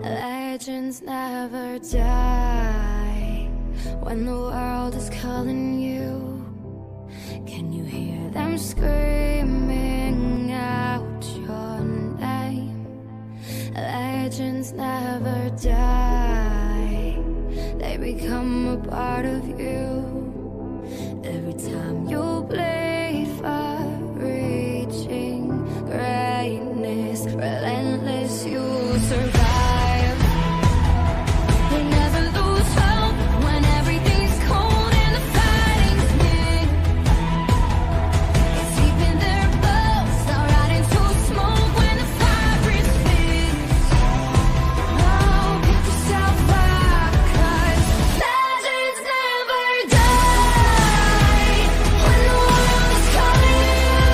Legends never die when the world is calling you. Can you hear them screaming out your name? Legends never die, they become a part of you. Every time you bleed for reaching greatness, relentless, you survive. They never lose hope when everything's cold and the fighting's near. It's deep in their bones, they'll ride into smoke when the fire is fierce. Oh, pick yourself up, 'cause legends never die when the world is calling you.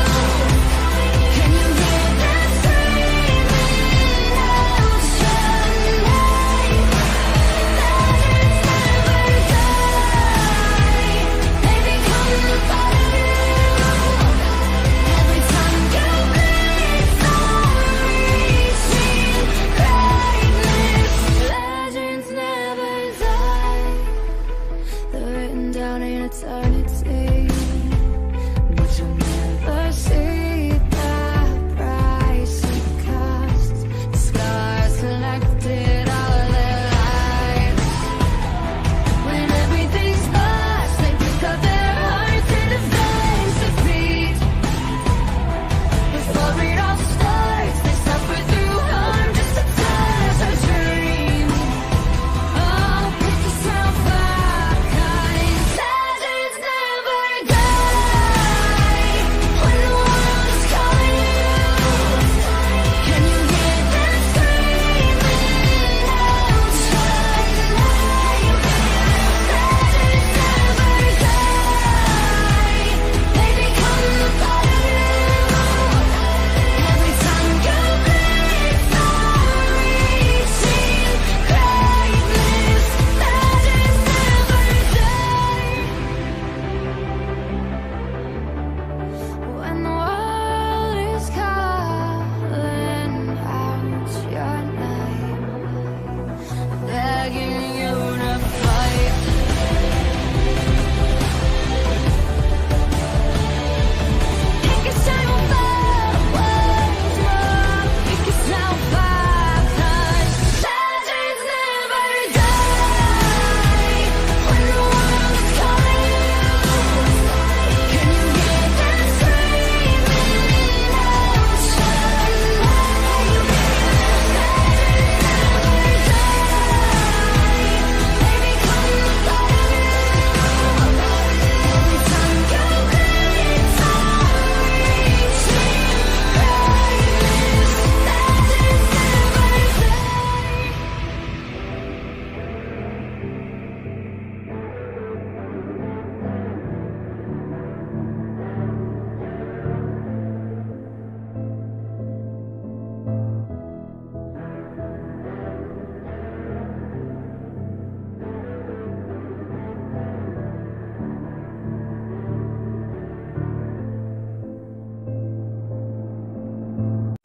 Can you hear them screaming out your name? Legends never die, they become a part of you. Every time you bleed for reaching greatness, legends never die. They're written down in eternity, but you'll never see the price it costs. The scars collected all their lives. When everything's lost, they pick up their hearts and defense defeat. Before it all starts, they suffer through harm just to touch a dream. Oh, pick yourself up, 'cause legends never die when the world is calling you. Can you hear them screaming out your name? Legends never die, they become a part of you. Every time you bleed for reaching greatness, legends never die. When the world is calling out your name, begging you to fight. Pick yourself up, pick yourself up, 'cause legends never die when the world is calling you. Can you hear them screaming out your name? Legends never die, they become a part of you. Every time you bleed for reaching greatness, legends never die.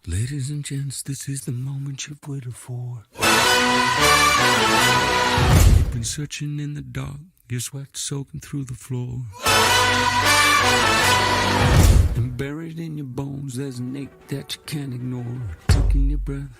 Ladies and gents, this is the moment you've waited for. You've been searching in the dark, your sweat soaking through the floor. And buried in your bones, there's an ache that you can't ignore. Taking your breath,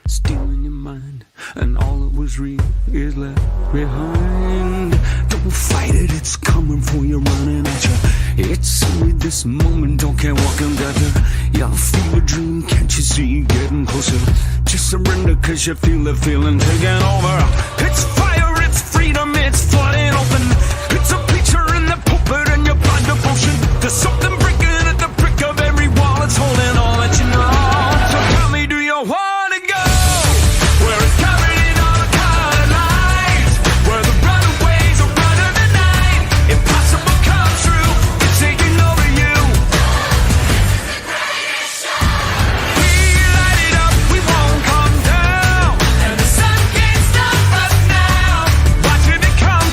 stealing your mind, and all that was real is left behind. Don't fight it, it's coming for you, running at you. It's only this moment, don't care what can gather. You feel a dream, can't you see it getting closer? Just surrender, 'cause you feel the feeling taking over. It's fire, it's freedom, it's flooding open. It's a picture in the pulpit and your blind devotion. There's something breaking at the brick of every wall, it's holding all that you know. So tell me, do you wanna go where it's covered in all the colored lights, where the runaways are running the night? Impossible come true, it's taking over you. We light it up, we won't come down, and the sun can't stop us now. Watching it come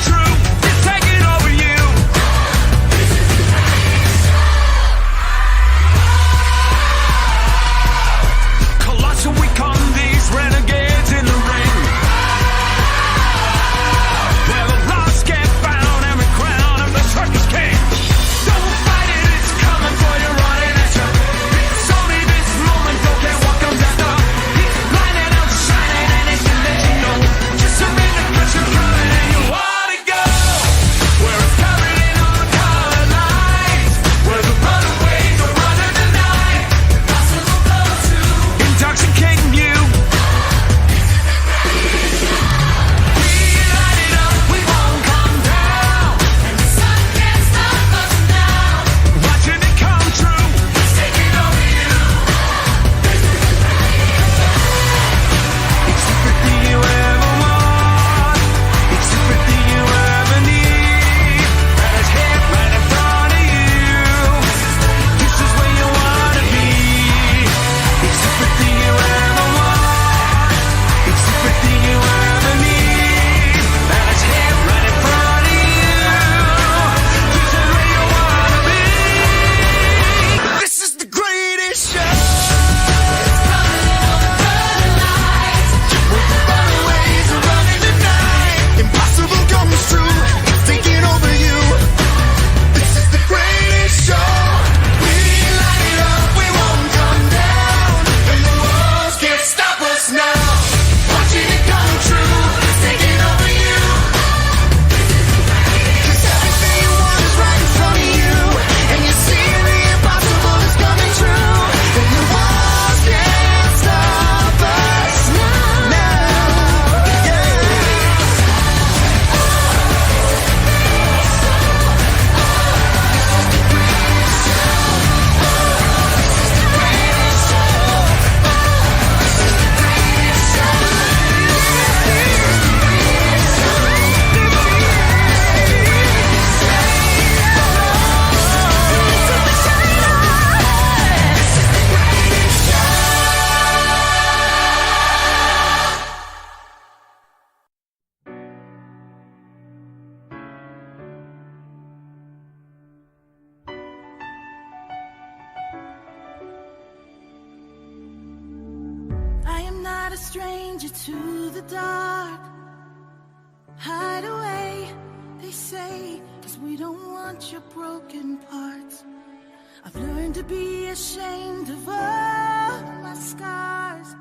not a stranger to the dark. Hide away, they say, 'cause we don't want your broken parts. I've learned to be ashamed of all my scars.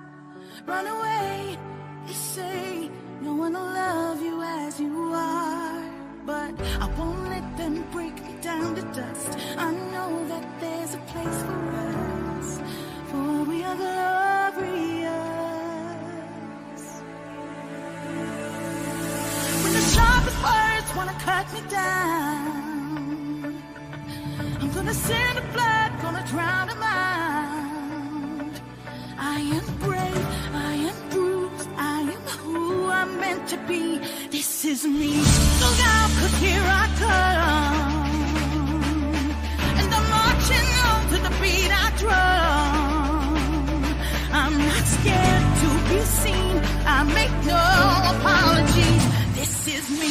Run away, they say, no one will love you as you are. But I won't let them break me down to dust. I know that there's a place for us, for we are glorious. When the sharpest words wanna cut me down, I'm gonna send the blood, gonna drown them out. I am brave, I am bruised, I am who I'm meant to be. This is me. Look out, 'cause here I come, and I'm marching on to the beat I drum. I'm not scared to be seen, I make no apologies. This is me.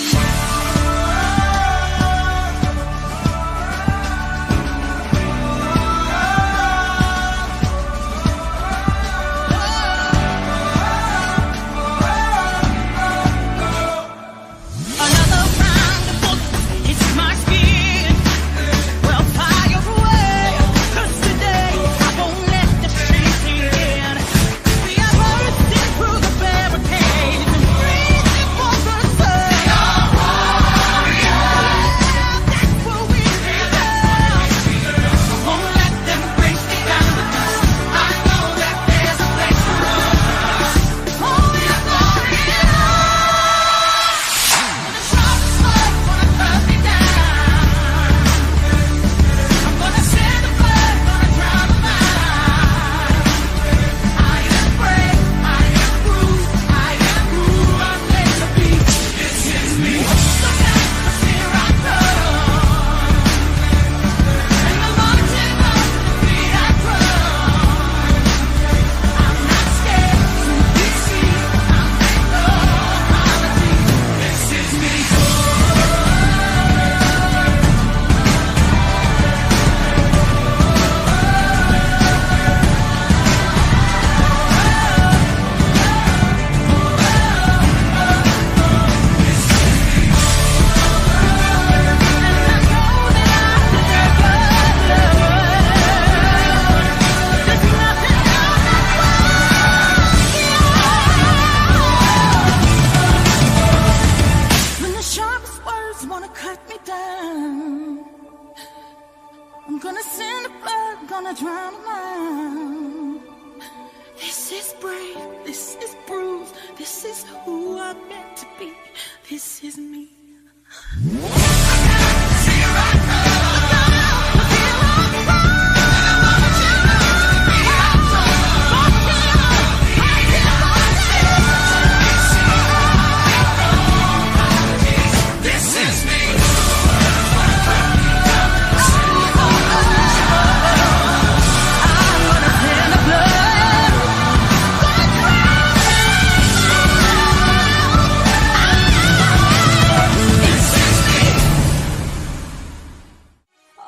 This is me.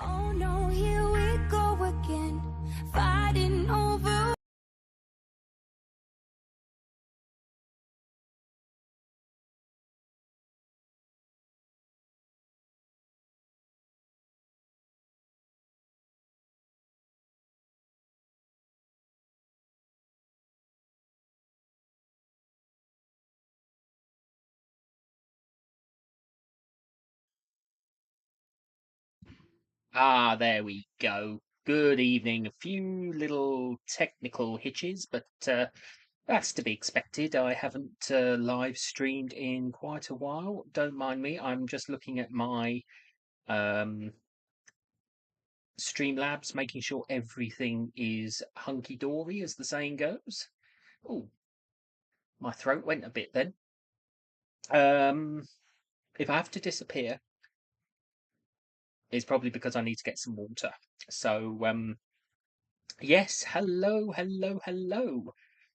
Oh no, here we go again, fighting over. Ah, there we go. Good evening. A few little technical hitches, but that's to be expected. I haven't live streamed in quite a while. Don't mind me. I'm just looking at my um, Streamlabs, making sure everything is hunky dory, as the saying goes. Oh, my throat went a bit then. If I have to disappear, it's probably because I need to get some water. So, yes, hello, hello, hello.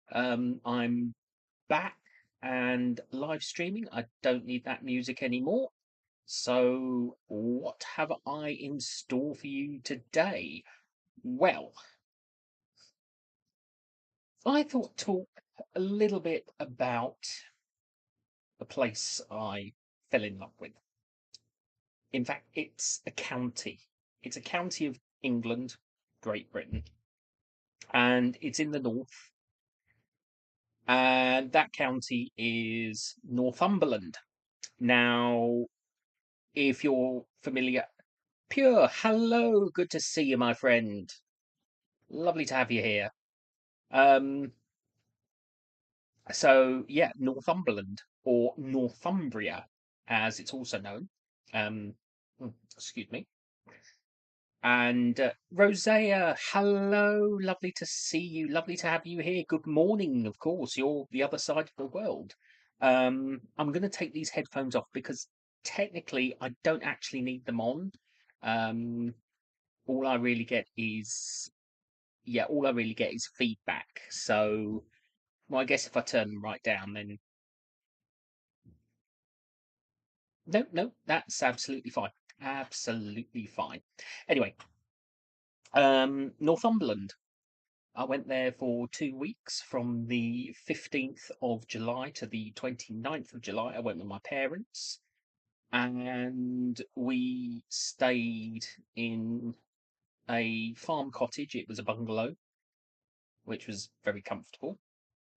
I'm back and live streaming. I don't need that music anymore. So, what have I in store for you today? Well, I thought talk a little bit about the place I fell in love with. In fact, it's a county. It's a county of England, Great Britain, and it's in the north. And that county is Northumberland. Now, if you're familiar, Pure, hello, good to see you, my friend. Lovely to have you here. Um, so yeah, Northumberland or Northumbria, as it's also known. Um, Excuse me. And Rosea, hello, lovely to see you, lovely to have you here. Good morning, of course. You're the other side of the world. I'm going to take these headphones off because technically I don't actually need them on. Um, all I really get is all I really get is feedback. So, well, I guess if I turn them right down, then no, no, that's absolutely fine, absolutely fine. Anyway, Northumberland. I went there for 2 weeks from the 15th of July to the 29th of July. I went with my parents and we stayed in a farm cottage. It was a bungalow, which was very comfortable.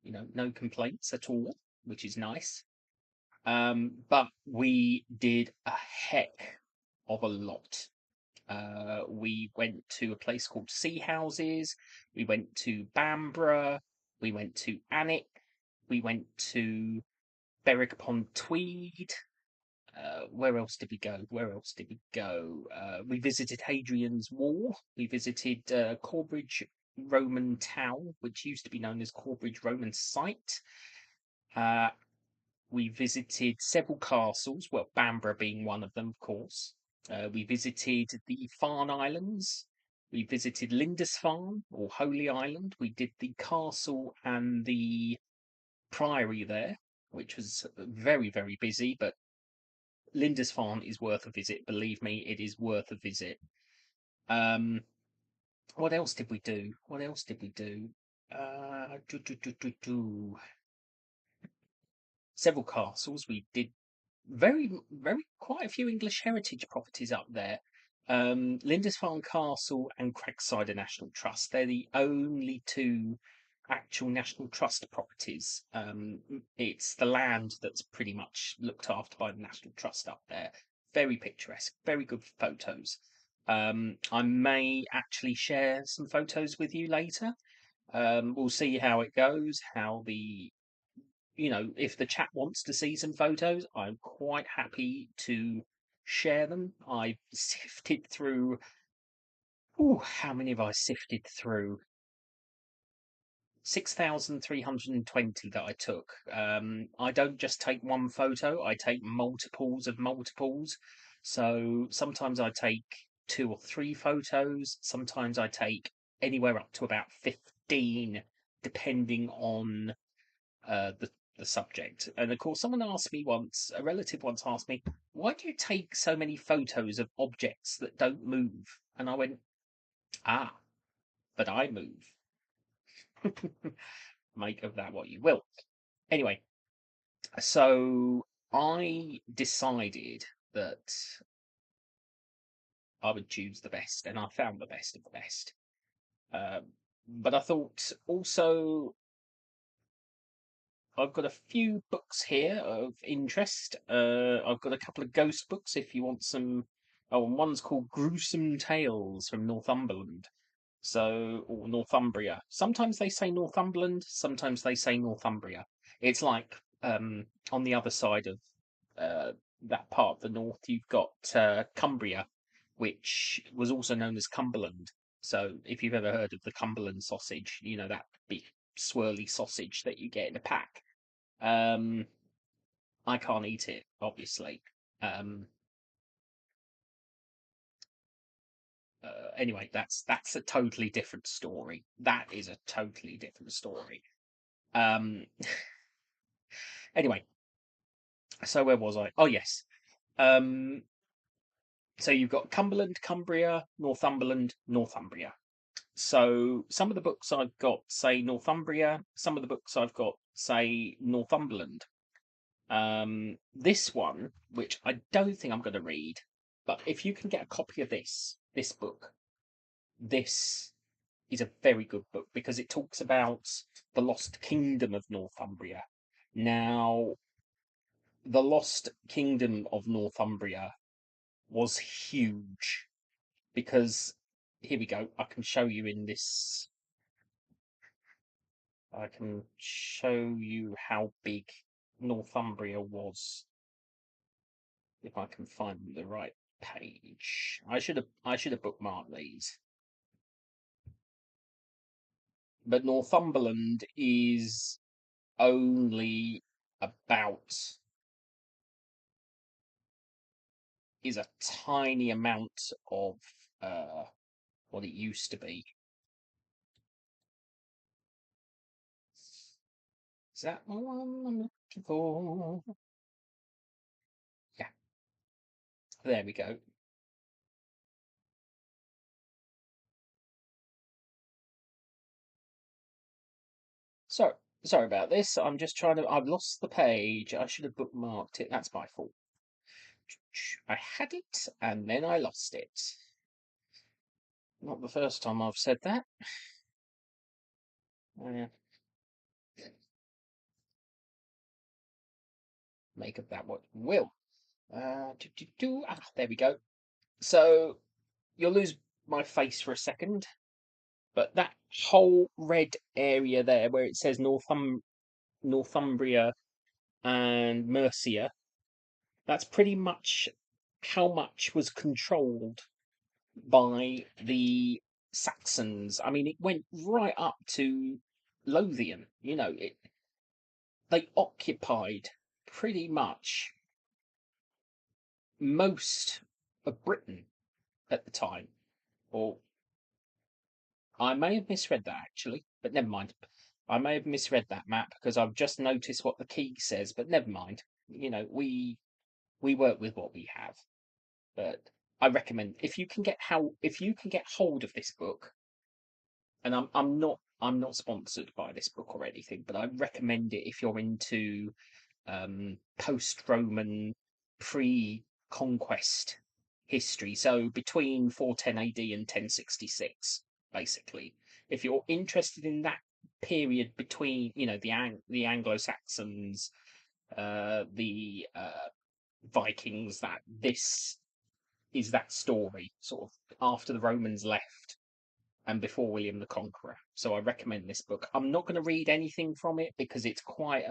No complaints at all, which is nice. But we did a heck of a lot. We went to a place called Sea Houses. We went to Bamborough. We went to Alnwick. We went to Berwick upon Tweed. Where else did we go? Where else did we go? We visited Hadrian's Wall. We visited Corbridge Roman Town, which used to be known as Corbridge Roman Site. We visited several castles, well, Bamborough being one of them, of course. We visited the Farne Islands. We visited Lindisfarne or Holy Island. We did the castle and the priory there, which was very, very busy, but Lindisfarne is worth a visit. Believe me, it is worth a visit. Um, what else did we do? What else did we do? Several castles. We did very quite a few English heritage properties up there. Lindisfarne Castle and Craigsider National Trust. They're the only two actual National Trust properties. It's the land that's pretty much looked after by the National Trust up there. Very picturesque, very good photos. I may actually share some photos with you later. We'll see how it goes, how the if the chat wants to see some photos, I'm quite happy to share them. I've sifted through. How many have I sifted through? 6,320 that I took. I don't just take one photo, I take multiples of multiples. So sometimes I take 2 or 3 photos, sometimes I take anywhere up to about 15, depending on the subject. And of course, a relative once asked me, why do you take so many photos of objects that don't move? And I went, but I move. Make of that what you will. Anyway, so I decided that I would choose the best, and I found the best of the best. But I thought also I've got a few books here of interest. I've got a couple of ghost books if you want some. Oh, and one's called Gruesome Tales from Northumberland. Or Northumbria. Sometimes they say Northumberland, sometimes they say Northumbria. It's like on the other side of that part of the north, you've got Cumbria, which was also known as Cumberland. So if you've ever heard of the Cumberland sausage, that big swirly sausage that you get in a pack. I can't eat it, obviously. Um, anyway, that's a totally different story. That is a totally different story. Um, anyway, so where was I? Oh yes. So you've got Cumberland, Cumbria, Northumberland, Northumbria. So some of the books I've got say Northumbria, some of the books I've got say Northumberland. This one, which I don't think I'm going to read, but if you can get a copy of this book, this is a very good book because it talks about the lost kingdom of Northumbria. Now, the lost kingdom of Northumbria was huge because here we go. I can show you in this. I can show you how big Northumbria was if I can find the right page. I should have bookmarked these. But Northumberland is only about is a tiny amount of what it used to be. Is that the one I'm looking for? Yeah, there we go. So sorry about this. I'm just trying to. I've lost the page. I should have bookmarked it. That's my fault. I had it and then I lost it. Not the first time I've said that. Make of that what you will. There we go. So you'll lose my face for a second, but that whole red area there where it says Northumbria and Mercia, that's pretty much how much was controlled by the Saxons. I mean, it went right up to Lothian. They occupied pretty much most of Britain at the time. Or I may have misread that actually, but never mind. I may have misread that map because I've just noticed what the key says, but never mind. We work with what we have. But I recommend if you can get hold of this book, and I'm not sponsored by this book or anything, but I recommend it if you're into post-Roman, pre-conquest history. So between 410 AD and 1066, basically. If you're interested in that period between, the Anglo Saxons, the Vikings, that this is that story, sort of after the Romans left and before William the Conqueror. So I recommend this book. I'm not going to read anything from it because it's quite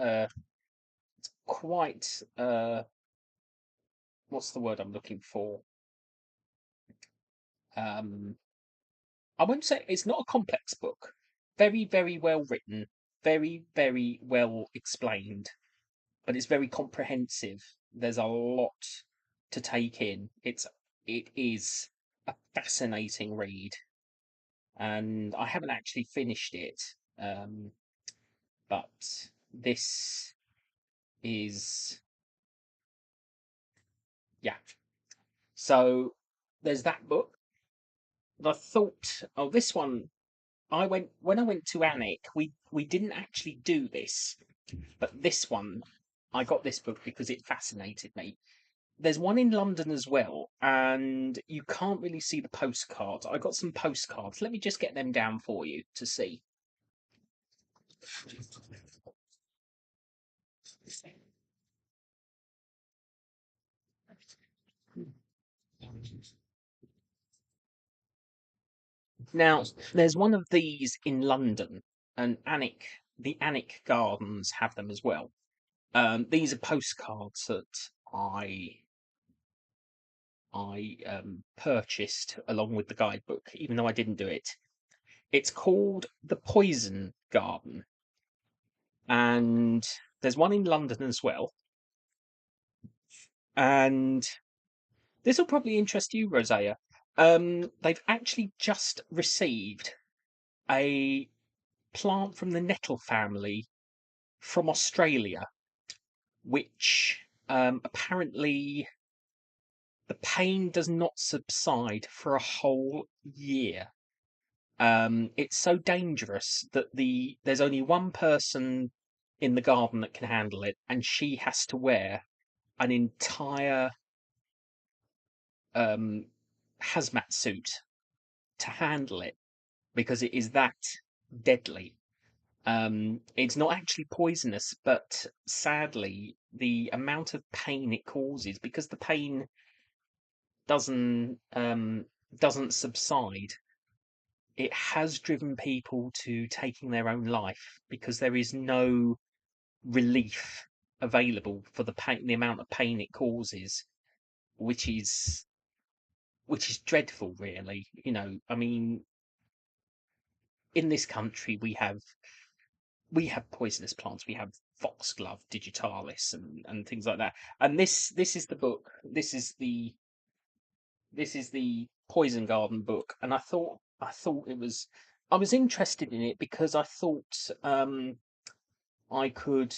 what's the word I'm looking for? Um, I won't say it's not a complex book. Very, very well written, very, very well explained, but it's very comprehensive. There's a lot to take in. It is a fascinating read, and I haven't actually finished it. But this is yeah. So there's that book. But I thought, oh, this one. When I went to Anik. We didn't actually do this, but this one, I got this book because it fascinated me. There's one in London as well, and you can't really see the postcards. I got some postcards. Let me just get them down for you to see. Now, there's one of these in London, and the Anik Gardens have them as well. These are postcards that I purchased along with the guidebook, even though I didn't do it. It's called The Poison Garden, and there's one in London as well. And this will probably interest you, Rosea. They've actually just received a plant from the nettle family from Australia, which apparently the pain does not subside for a whole year. It's so dangerous that there's only one person in the garden that can handle it, and she has to wear an entire um, hazmat suit to handle it because it is that deadly. It's not actually poisonous, but sadly, the amount of pain it causes, because the pain doesn't doesn't subside, it has driven people to taking their own life because there is no relief available for the amount of pain it causes, which is dreadful, really. I mean, in this country we have poisonous plants. We have foxglove digitalis and things like that. And this is the book. This is the poison garden book. And I thought I was interested in it because I thought I could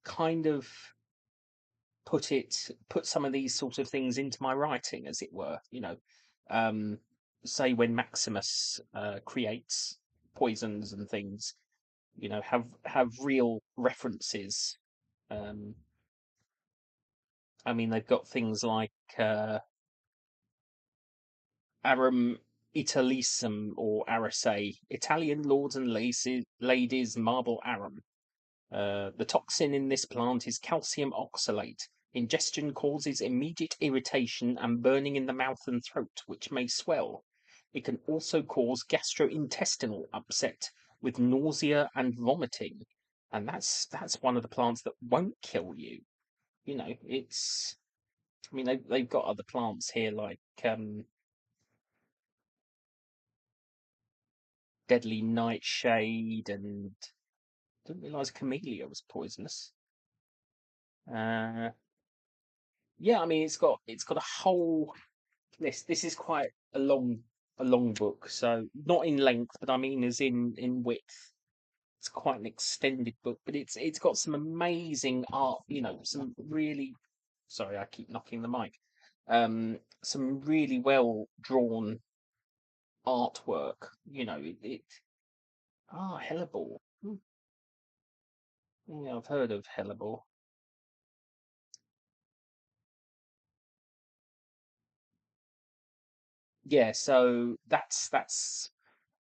kind of put some of these sort of things into my writing, as it were. Um, say when Maximus creates poisons and things, have real references. Um, I mean, they've got things like Arum Italicum or Arace, Italian lords and ladies marble arum. The toxin in this plant is calcium oxalate. Ingestion causes immediate irritation and burning in the mouth and throat, which may swell. It can also cause gastrointestinal upset with nausea and vomiting. And that's one of the plants that won't kill you. It's. I mean, they've got other plants here like deadly nightshade, and didn't realise camellia was poisonous. Uh, yeah, I mean, it's got a whole list. This is quite a long book, so not in length, but I mean as in width. It's quite an extended book, but it's got some amazing art. Some really. Sorry, I keep knocking the mic. Some really well drawn artwork. Hellebore. Yeah, I've heard of Hellebore. Yeah, so that's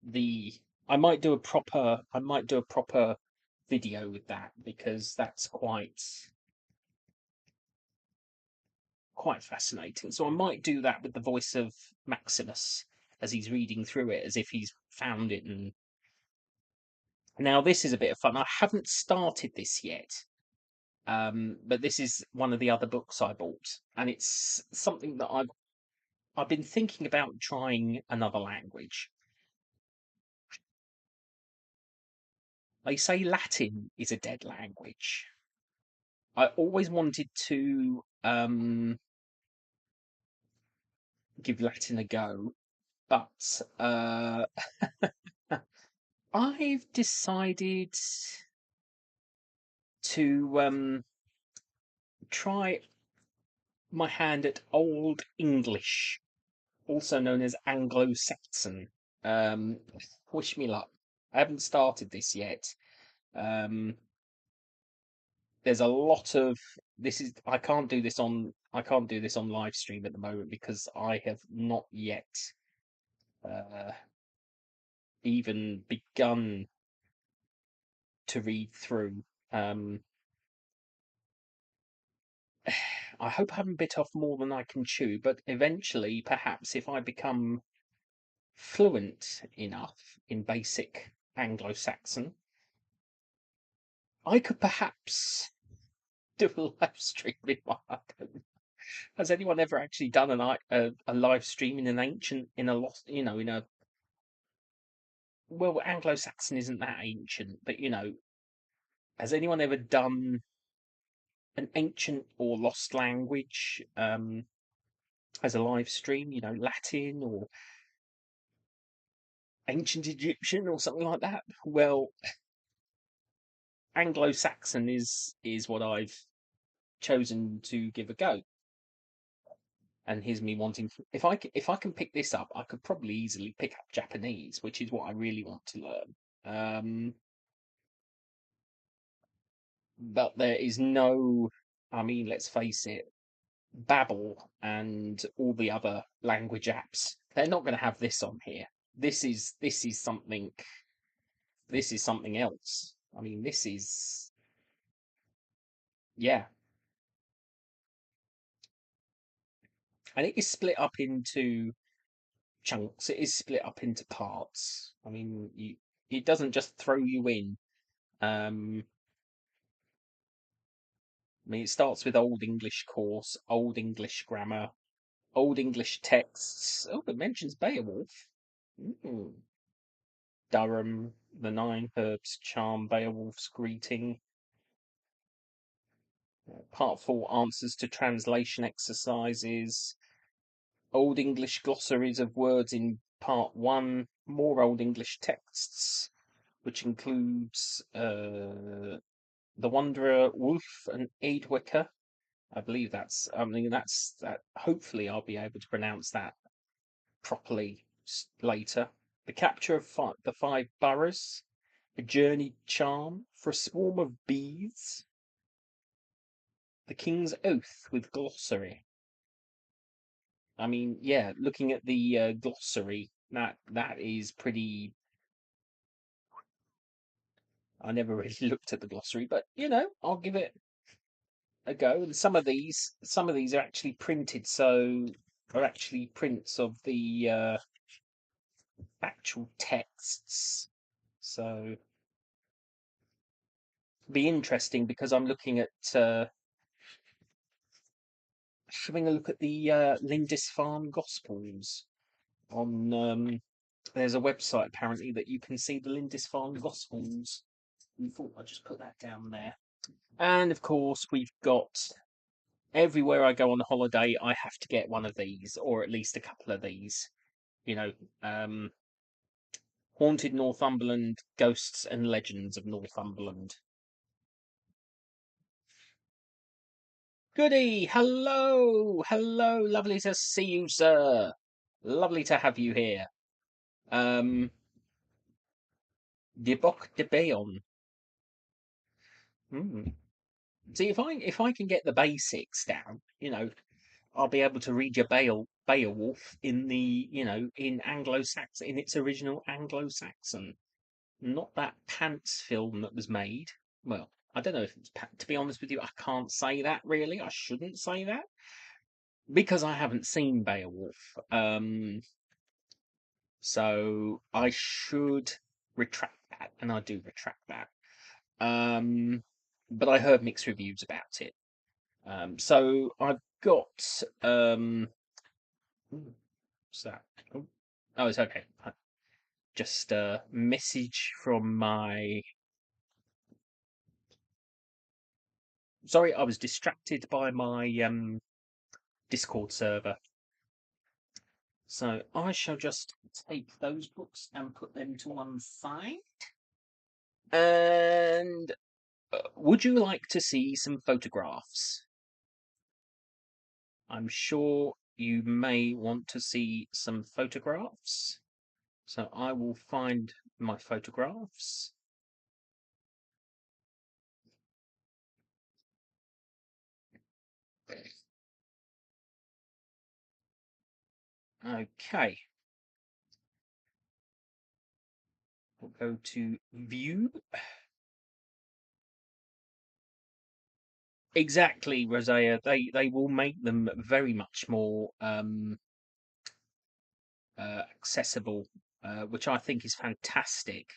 the I might do a proper video with that because that's quite fascinating. So I might do that with the voice of Maximus as he's reading through it, as if he's found it. And now this is a bit of fun. I haven't started this yet, but this is one of the other books I bought, and it's something that I've been thinking about trying another language. They say Latin is a dead language. I always wanted to give Latin a go, but I've decided to try my hand at Old English, also known as Anglo Saxon. Um, Wish me luck. I haven't started this yet. Um, there's a lot of this is I can't do this on live stream at the moment because I have not yet uh, even begun to read through. Um, I hope I haven't bit off more than I can chew, but eventually, perhaps if I become fluent enough in basic Anglo-Saxon, I could perhaps do a live stream in my. I don't know. Has anyone ever actually done a live stream in an ancient in a lost in a well, Anglo-Saxon isn't that ancient, but has anyone ever done an ancient or lost language as a live stream? Latin or ancient Egyptian or something like that. Well, Anglo-Saxon is what I've chosen to give a go. And here's me wanting. If I can pick this up, I could probably easily pick up Japanese, which is what I really want to learn. But there is no. I mean, let's face it. Babbel and all the other language apps, they're not going to have this on here. This is something. This is something else. I mean, this is yeah, and it is split up into chunks. It is split up into parts. I mean, it doesn't just throw you in. I mean, it starts with Old English course, Old English grammar, Old English texts. Oh, it mentions Beowulf. Mm. Durham, the Nine Herbs Charm, Beowulf's Greeting. Part 4, Answers to Translation Exercises. Old English glossaries of words in Part 1. More Old English texts, which includes The Wanderer, Wolf, and Eadwecker. I believe that's. I mean, that's that. Hopefully, I'll be able to pronounce that properly later. The Capture of the Five Boroughs. A Journey Charm for a Swarm of Bees. The King's Oath with Glossary. I mean, yeah, looking at the glossary, that is pretty. I never really looked at the glossary, but I'll give it a go. And some of these are actually printed, so are actually prints of the actual texts. So be interesting because I'm looking at having a look at the Lindisfarne Gospels on. There's a website apparently that you can see the Lindisfarne Gospels. I thought I'd just put that down there. And of course, we've got everywhere I go on holiday, I have to get one of these, or at least a couple of these. You know, um, Haunted Northumberland, Ghosts and Legends of Northumberland. Goody! Hello! Hello! Lovely to see you, sir. Lovely to have you here. De Boc de Bayonne. Hmm. See, if I can get the basics down, I'll be able to read your Beowulf in in Anglo-Saxon, in its original Anglo-Saxon, not that pants film that was made. Well, I don't know if it's to be honest with you, I can't say that really. I shouldn't say that because I haven't seen Beowulf. So I should retract that, and I do retract that. But I heard mixed reviews about it. So I've got what's that? Oh, it's okay. Just a message from my. Sorry, I was distracted by my Discord server. So I shall just take those books and put them to one side. And would you like to see some photographs? I'm sure you may want to see some photographs. So I will find my photographs. Okay. We'll go to view. Exactly, Rosea. They will make them very much more accessible, which I think is fantastic.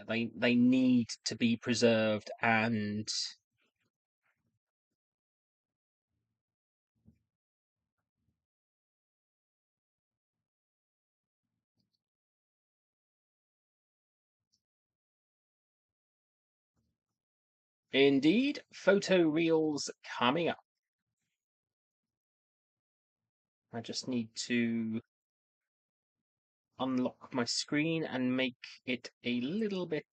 They need to be preserved, and indeed, photo reels coming up. I just need to unlock my screen and make it a little bit.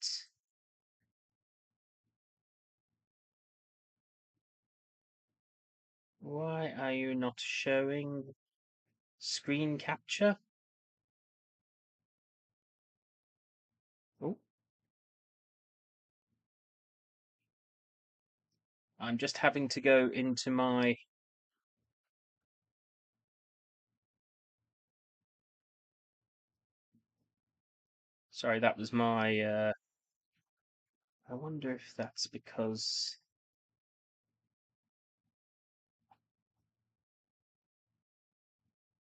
Why are you not showing screen capture? Oh, I'm just having to go into my... Sorry, that was my... I wonder if that's because...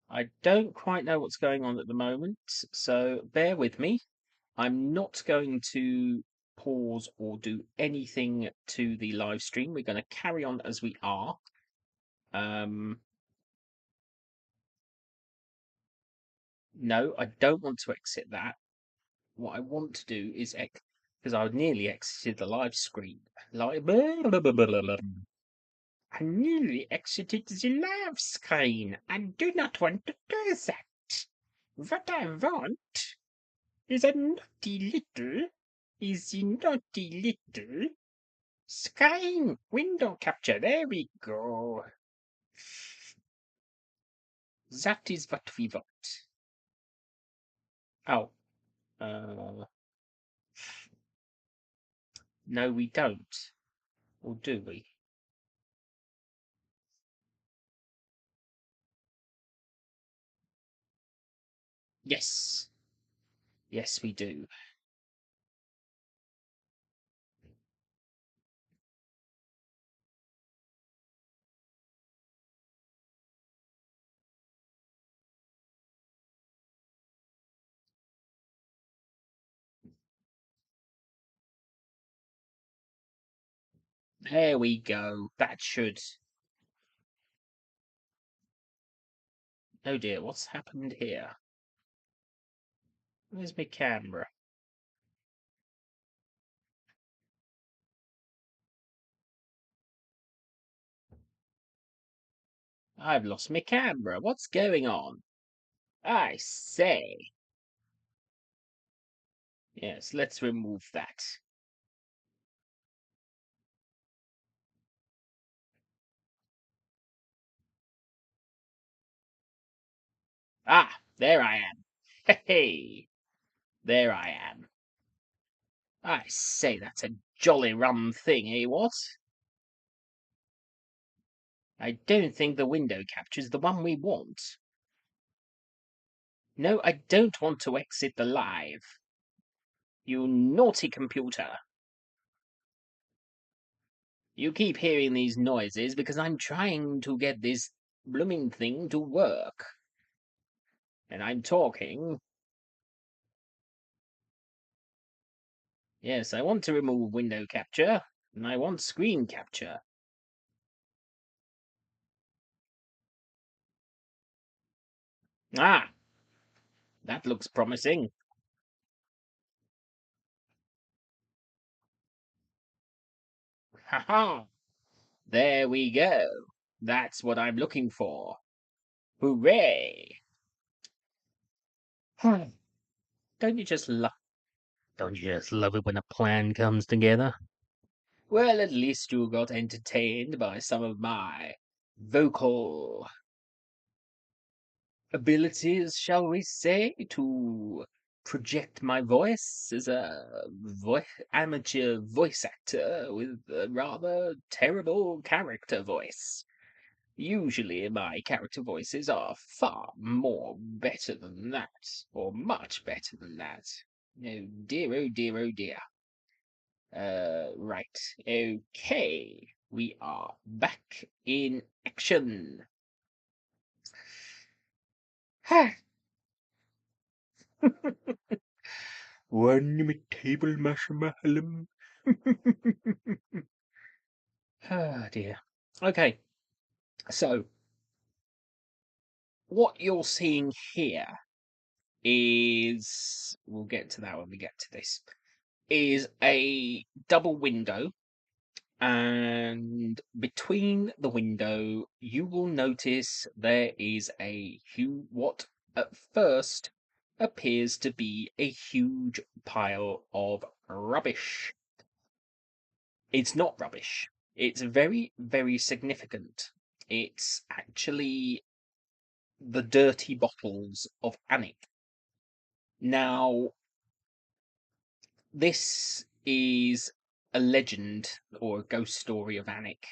I don't quite know what's going on at the moment, so bear with me. I'm not going to pause or do anything to the live stream. We're going to carry on as we are. No, I don't want to exit that. What I want to do is because I nearly exited the live screen. I nearly exited the live screen. I do not want to do that. What I want is a naughty little screen window capture. There we go. That is what we want. Oh, no, we don't. Or do we? Yes. Yes, we do. There we go. That should... Oh dear, what's happened here? Where's my camera? I've lost my camera. What's going on? I say. Yes, let's remove that. Ah, there I am. Hey, there I am. I say, that's a jolly rum thing, eh, what? I don't think the window capture's the one we want. No, I don't want to exit the live. You naughty computer. You keep hearing these noises because I'm trying to get this blooming thing to work. And I'm talking. Yes, I want to remove window capture, and I want screen capture. Ah, that looks promising. Ha ha! There we go. That's what I'm looking for. Hooray! Don't you just love? Don't you just love it when a plan comes together? Well, at least you got entertained by some of my vocal abilities, shall we say, to project my voice as a amateur voice actor with a rather terrible character voice. Usually my character voices are far more better than that, or much better than that. Oh dear, oh dear, oh dear. Right, okay, we are back in action. One me table marshmallow. Ah dear. Okay, so what you're seeing here is, we'll get to that when we get to this, is a double window, and between the window you will notice there is what at first appears to be a huge pile of rubbish. It's not rubbish. It's very, very significant. It's actually the dirty bottles of Anik. Now, this is a legend or a ghost story of Anik,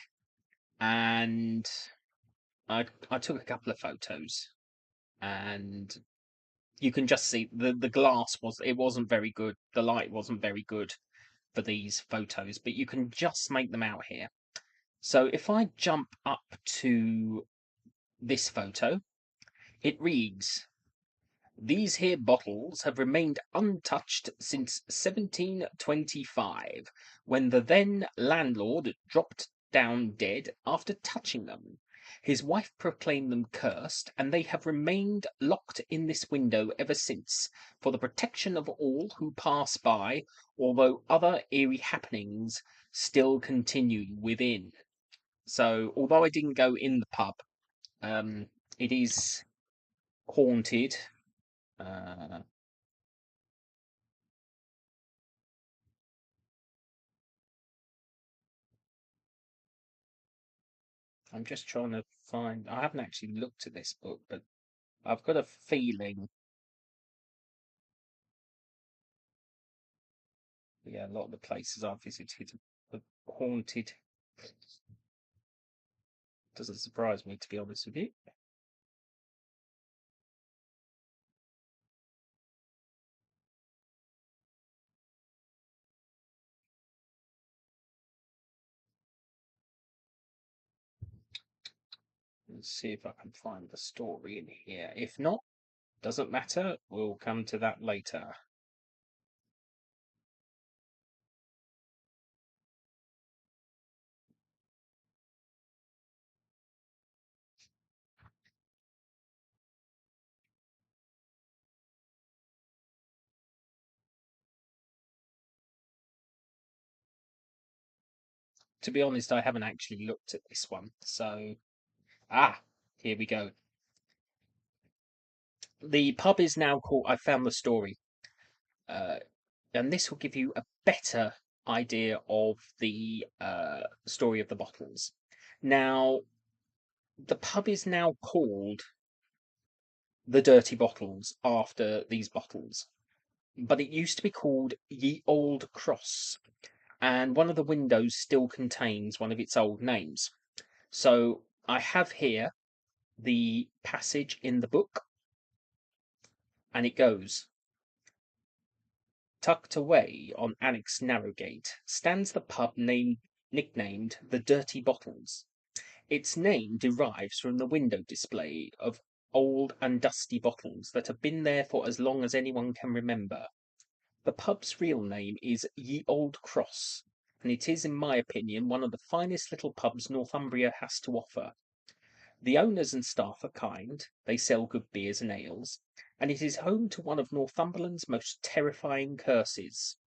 and I took a couple of photos, and you can just see the glass wasn't very good. The light wasn't very good for these photos, but you can just make them out here. So if I jump up to this photo, it reads, "These here bottles have remained untouched since 1725, when the then landlord dropped down dead after touching them. His wife proclaimed them cursed, and they have remained locked in this window ever since, for the protection of all who pass by, although other eerie happenings still continue within." So, although I didn't go in the pub, it is haunted. Uh, I'm just trying to find. I haven't actually looked at this book, but I've got a feeling. Yeah, a lot of the places I've visited are haunted. Doesn't surprise me, to be honest with you. Let's see if I can find the story in here. If not, doesn't matter. We'll come to that later. To be honest, I haven't actually looked at this one. So, here we go. The pub is now called. I found the story. Uh, and this will give you a better idea of the story of the bottles. Now, the pub is now called the Dirty Bottles after these bottles, but it used to be called Ye Old Cross, and one of the windows still contains one of its old names. So I have here the passage in the book, and it goes, "Tucked away on Annex Narrowgate stands the pub nicknamed the Dirty Bottles. Its name derives from the window display of old and dusty bottles that have been there for as long as anyone can remember. The pub's real name is Ye Old Cross, and it is, in my opinion, one of the finest little pubs Northumbria has to offer. The owners and staff are kind, they sell good beers and ales, and it is home to one of Northumberland's most terrifying curses.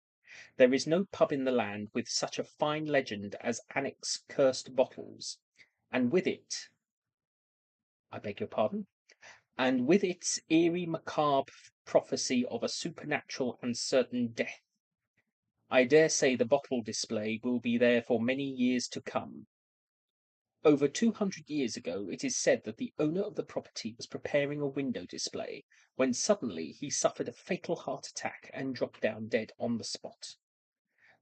There is no pub in the land with such a fine legend as Annex Cursed Bottles, and with it, I beg your pardon, and with its eerie macabre prophecy of a supernatural and certain death. I dare say the bottle display will be there for many years to come. Over 200 years ago, it is said that the owner of the property was preparing a window display when suddenly he suffered a fatal heart attack and dropped down dead on the spot.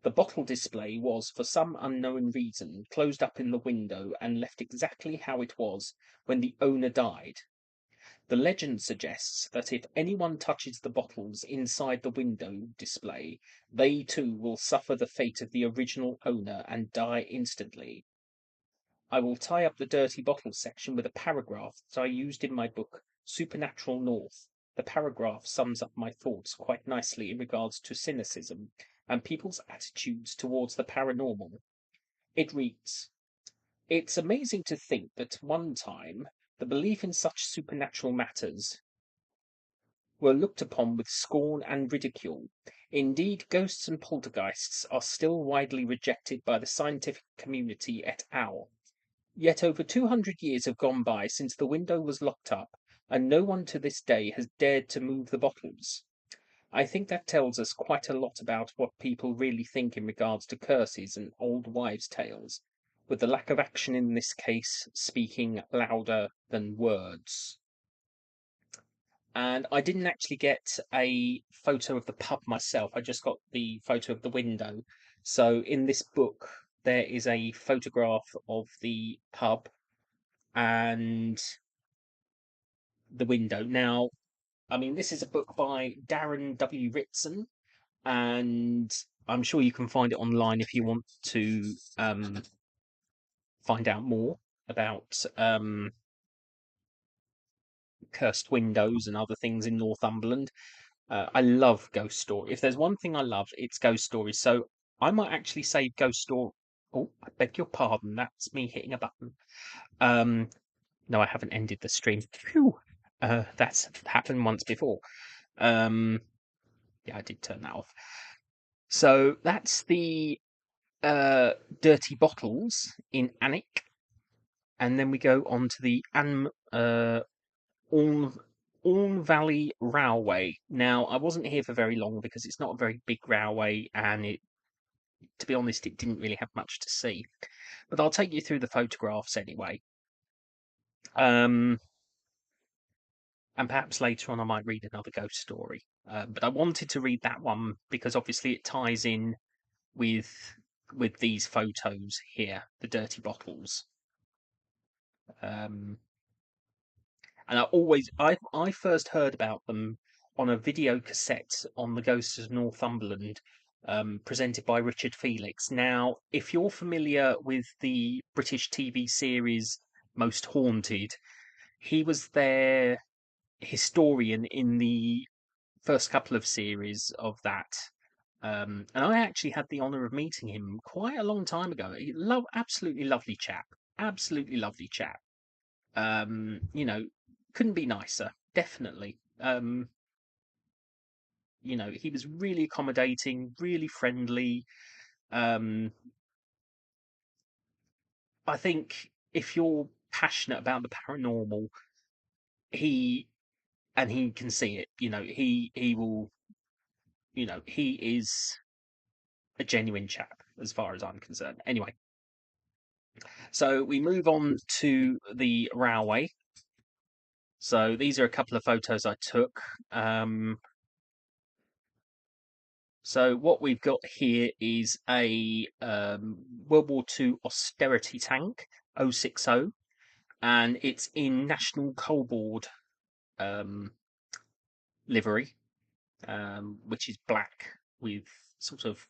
The bottle display was, for some unknown reason, closed up in the window and left exactly how it was when the owner died. The legend suggests that if anyone touches the bottles inside the window display, they too will suffer the fate of the original owner and die instantly. I will tie up the dirty bottle section with a paragraph that I used in my book, Supernatural North. The paragraph sums up my thoughts quite nicely in regards to cynicism and people's attitudes towards the paranormal. It reads, "It's amazing to think that one time the belief in such supernatural matters were looked upon with scorn and ridicule. Indeed, ghosts and poltergeists are still widely rejected by the scientific community et al. Yet over 200 years have gone by since the window was locked up, and no one to this day has dared to move the bottles. I think that tells us quite a lot about what people really think in regards to curses and old wives' tales. with the lack of action in this case speaking louder than words. And I didn't actually get a photo of the pub myself, I just got the photo of the window. So in this book, there is a photograph of the pub and the window. Now, I mean, this is a book by Darren W. Ritson, and I'm sure you can find it online if you want to find out more about cursed windows and other things in Northumberland. I love ghost story. If there's one thing I love, it's ghost stories. So I might actually say ghost story. Oh, I beg your pardon. That's me hitting a button. No, I haven't ended the stream. Phew. That's happened once before. Yeah, I did turn that off. So that's the dirty bottles in Annick, and then we go on to the Orne Valley Railway. Now, I wasn't here for very long because it's not a very big railway, and to be honest, it didn't really have much to see. But I'll take you through the photographs anyway. And perhaps later on I might read another ghost story. But I wanted to read that one because obviously it ties in with these photos here, the dirty bottles. Um, and I first heard about them on a video cassette on the Ghosts of Northumberland, presented by Richard Felix. Now, if you're familiar with the British TV series Most Haunted, he was their historian in the first couple of series of that. And I actually had the honour of meeting him quite a long time ago. Absolutely lovely chap. Absolutely lovely chap. You know, couldn't be nicer. Definitely. You know, he was really accommodating, really friendly. Um, I think if you're passionate about the paranormal, he he can see it. You know, he will. You know, he is a genuine chap as far as I'm concerned. Anyway, so we move on to the railway. So these are a couple of photos I took. So what we've got here is a World War II austerity tank, 060, and it's in National Coal Board livery, which is black with sort of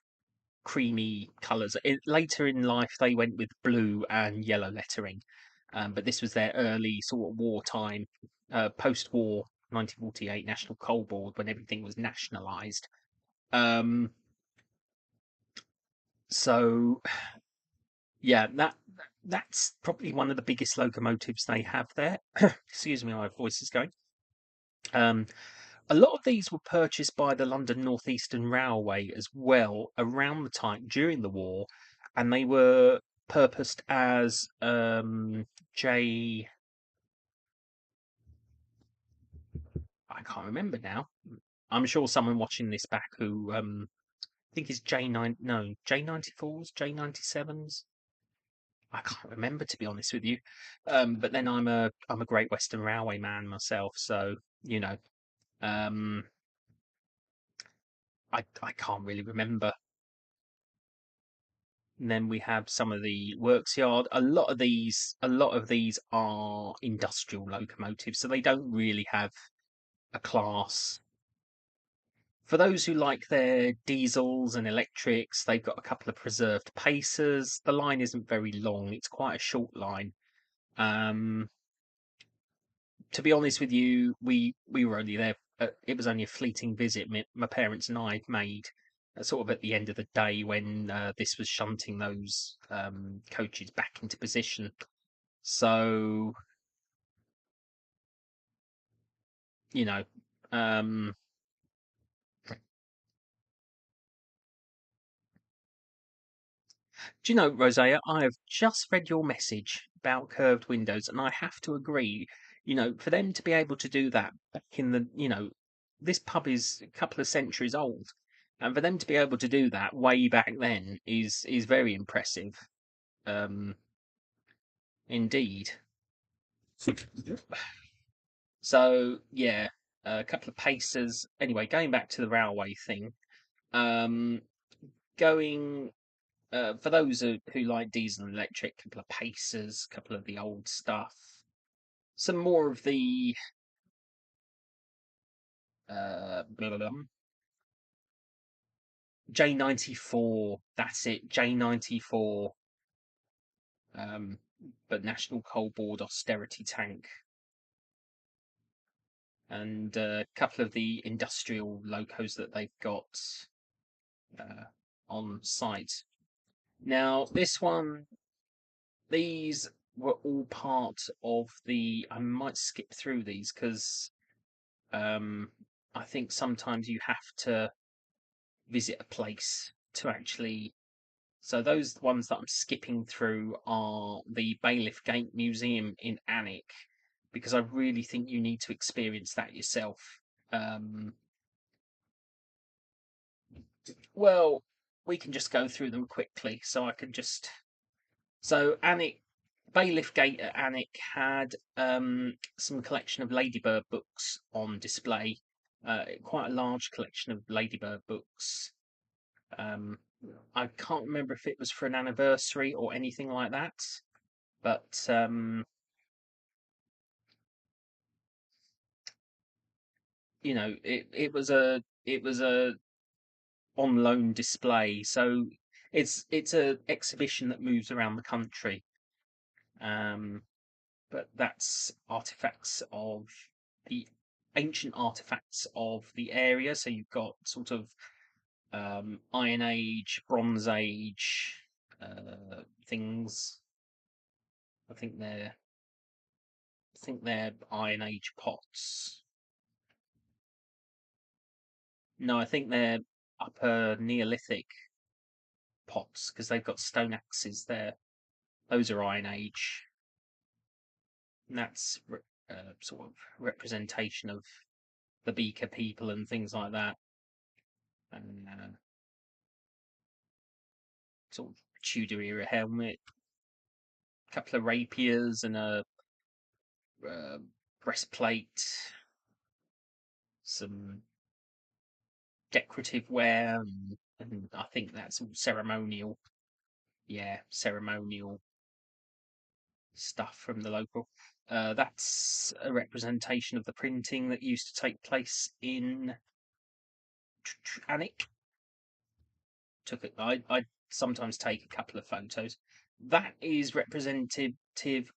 creamy colours. Later in life, they went with blue and yellow lettering, but this was their early sort of wartime, post-war 1948 National Coal Board when everything was nationalised. So yeah, that's probably one of the biggest locomotives they have there. Excuse me, my voice is going. A lot of these were purchased by the London North Eastern Railway as well around the time during the war, and they were purposed as J. I can't remember now. I'm sure someone watching this back who I think is J94s, J97s. I can't remember, to be honest with you. But then I'm a Great Western Railway man myself, so you know, um, I can't really remember. And then we have some of the works yard. A lot of these are industrial locomotives, so they don't really have a class. For those who like their diesels and electrics, they've got a couple of preserved pacers. The line isn't very long; it's quite a short line. Um, to be honest with you, we were only there. It was only a fleeting visit my parents and I made, sort of at the end of the day when this was shunting those coaches back into position. So you know, um, do you know, Rosea? I have just read your message about curved windows, and I have to agree. You know, for them to be able to do that back in the, this pub is a couple of centuries old, and for them to be able to do that way back then is very impressive. Indeed. So yeah, a couple of pacers. Anyway, going back to the railway thing. Um, going for those who like diesel and electric, couple of pacers, couple of the old stuff, some more of the blah, blah, blah. J94. That's it, J94. Um, but National Coal Board austerity tank, and a couple of the industrial locos that they've got uh, on site. Now, these were all part of the. I might skip through these because I think sometimes you have to visit a place to actually. So those ones that I'm skipping through are the Bailiff Gate Museum in Alnwick, because I really think you need to experience that yourself. Um, well, we can just go through them quickly, so I can just. So Alnwick, Bailiff Gate at Alnwick had some collection of Ladybird books on display. Quite a large collection of Ladybird books. Um, I can't remember if it was for an anniversary or anything like that, but it was a on loan display. So it's a exhibition that moves around the country. Um, but that's artifacts of the ancient artifacts of the area. So you've got sort of Iron Age, Bronze Age things. I think they're Iron Age pots. No, I think they're Upper Neolithic pots because they've got stone axes there. Those are Iron Age. And that's sort of representation of the Beaker people and things like that. And sort of Tudor era helmet, a couple of rapiers, and a uh, breastplate, some decorative wear, and I think that's all ceremonial. Yeah, ceremonial stuff from the local. That's a representation of the printing that used to take place in Alnwick. I sometimes take a couple of photos. That is representative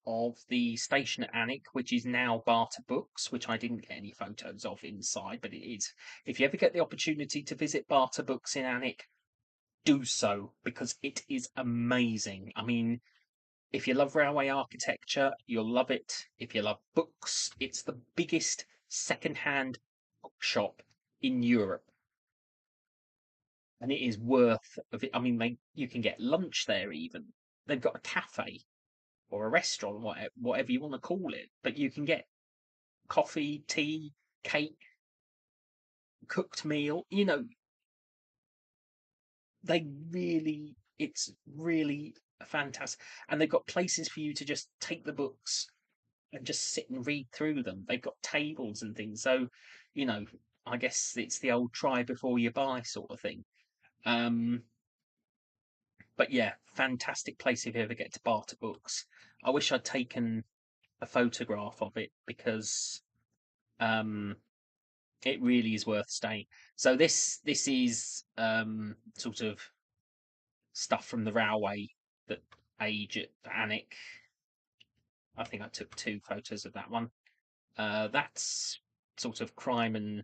of the station at Alnwick, which is now Barter Books, which I didn't get any photos of inside, but it is. If you ever get the opportunity to visit Barter Books in Alnwick, do so because it is amazing. I mean, if you love railway architecture, you'll love it. If you love books, it's the biggest second-hand bookshop in Europe, and it is worth of it. I mean, you can get lunch there even. They've got a cafe or a restaurant, whatever you want to call it, but you can get coffee, tea, cake, cooked meal. It's really fantastic, and they've got places for you to just take the books and just sit and read through them. They've got tables and things, so you know, I guess it's the old try before you buy sort of thing. Um, but yeah, fantastic place if you ever get to Barter Books. I wish I'd taken a photograph of it because um, it really is worth staying. So this is sort of stuff from the railway that age at Alnwick. I think I took 2 photos of that one. That's sort of crime and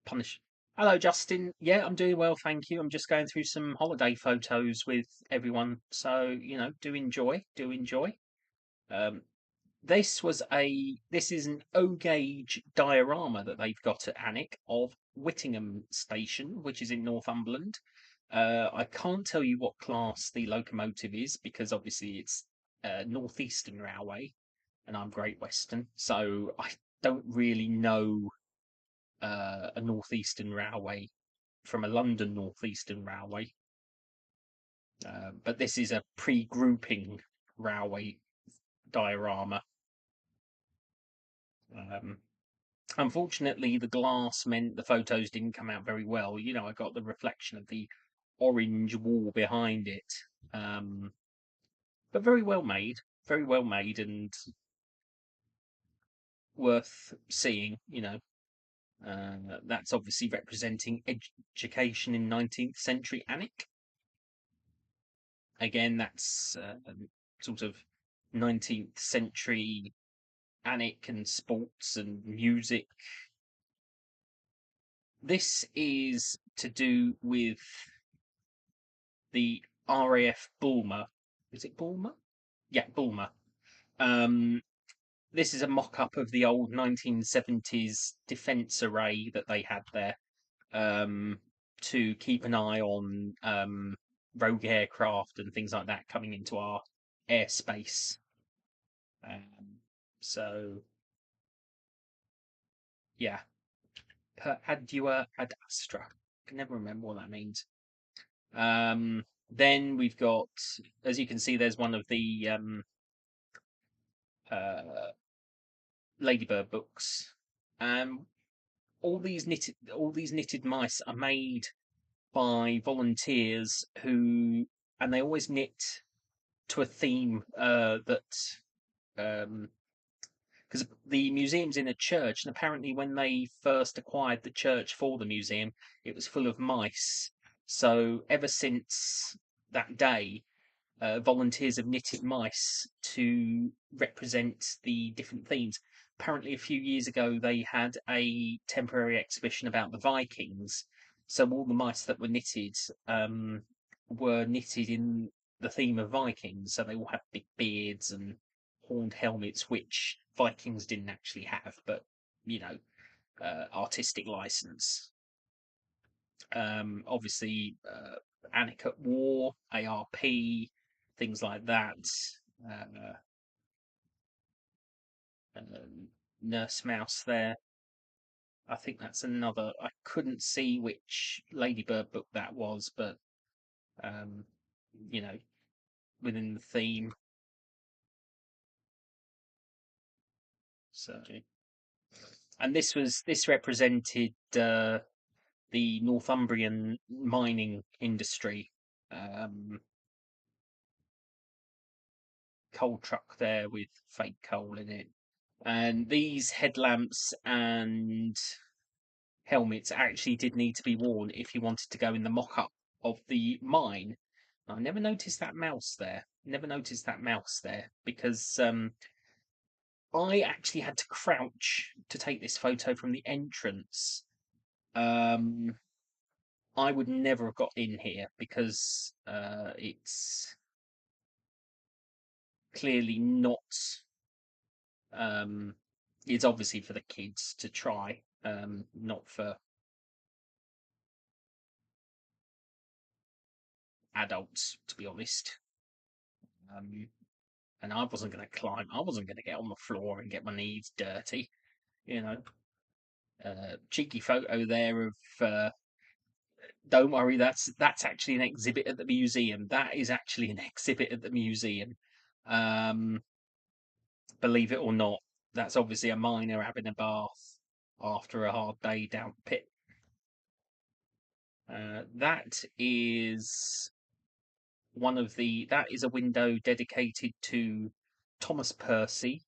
punish. Hello, Justin. Yeah, I'm doing well, thank you. I'm just going through some holiday photos with everyone, so do enjoy, do enjoy. Um, this is an O gauge diorama that they've got at Alnwick of Whittingham Station, which is in Northumberland. I can't tell you what class the locomotive is because obviously it's Northeastern Railway, and I'm Great Western, so I don't really know a Northeastern Railway from a London Northeastern Railway. But this is a pre-grouping railway diorama. Unfortunately, the glass meant the photos didn't come out very well. You know, I got the reflection of the orange wall behind it. But very well made, and worth seeing. You know, that's obviously representing education in 19th century Alnwick. Again, that's sort of 19th century Alnwick and sports and music. This is to do with the RAF Bulmer. Is it Bulmer? Yeah, Bulmer. This is a mock-up of the old 1970s defence array that they had there, to keep an eye on rogue aircraft and things like that coming into our airspace. So, yeah, per adua ad astra. I can never remember what that means. Then we've got, as you can see, there's one of the Ladybird books. All these knitted mice are made by volunteers who, and they always knit to a theme that because the museum's in a church, and apparently when they first acquired the church for the museum, it was full of mice. So ever since that day, volunteers have knitted mice to represent the different themes. Apparently, a few years ago, they had a temporary exhibition about the Vikings. So all the mice that were knitted in the theme of Vikings. So they all have big beards and horned helmets, which Vikings didn't actually have, but you know, artistic license. Obviously, Alnwick at War, ARP, things like that. Uh, Nurse Mouse there. I think that's another. I couldn't see which Ladybird book that was, but you know, within the theme. So, and this represented the Northumbrian mining industry. Coal truck there with fake coal in it. And these headlamps and helmets actually did need to be worn if you wanted to go in the mock-up of the mine. I never noticed that mouse there. Never noticed that mouse there because I actually had to crouch to take this photo from the entrance. I would never have got in here because it's clearly not. It's obviously for the kids to try, not for adults, to be honest. And I wasn't going to climb. I wasn't going to get on the floor and get my knees dirty, you know. Cheeky photo there of. Don't worry, that's actually an exhibit at the museum. That is actually an exhibit at the museum. Believe it or not, that's obviously a miner having a bath after a hard day down the pit. That is that is a window dedicated to Thomas Percy,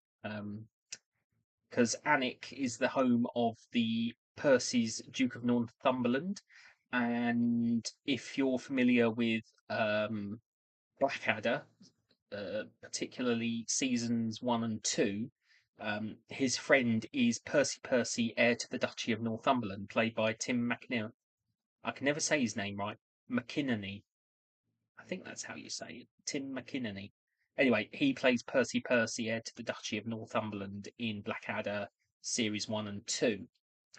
because Alnwick is the home of the Percys, Duke of Northumberland, and if you're familiar with Blackadder, particularly seasons 1 and 2, his friend is Percy Percy, heir to the Duchy of Northumberland, played by Tim McInerney. I can never say his name right. McInerney. I think that's how you say it. Tim McInerney. Anyway, he plays Percy Percy, heir to the Duchy of Northumberland in Blackadder series 1 and 2.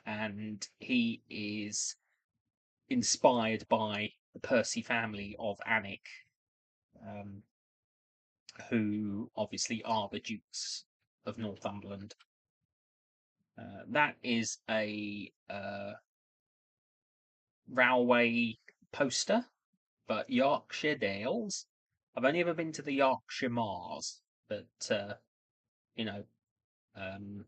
And he is inspired by the Percy family of Alnwick, who obviously are the Dukes of Northumberland. That is a railway poster but Yorkshire Dales. I've only ever been to the Yorkshire Moors, but you know, um,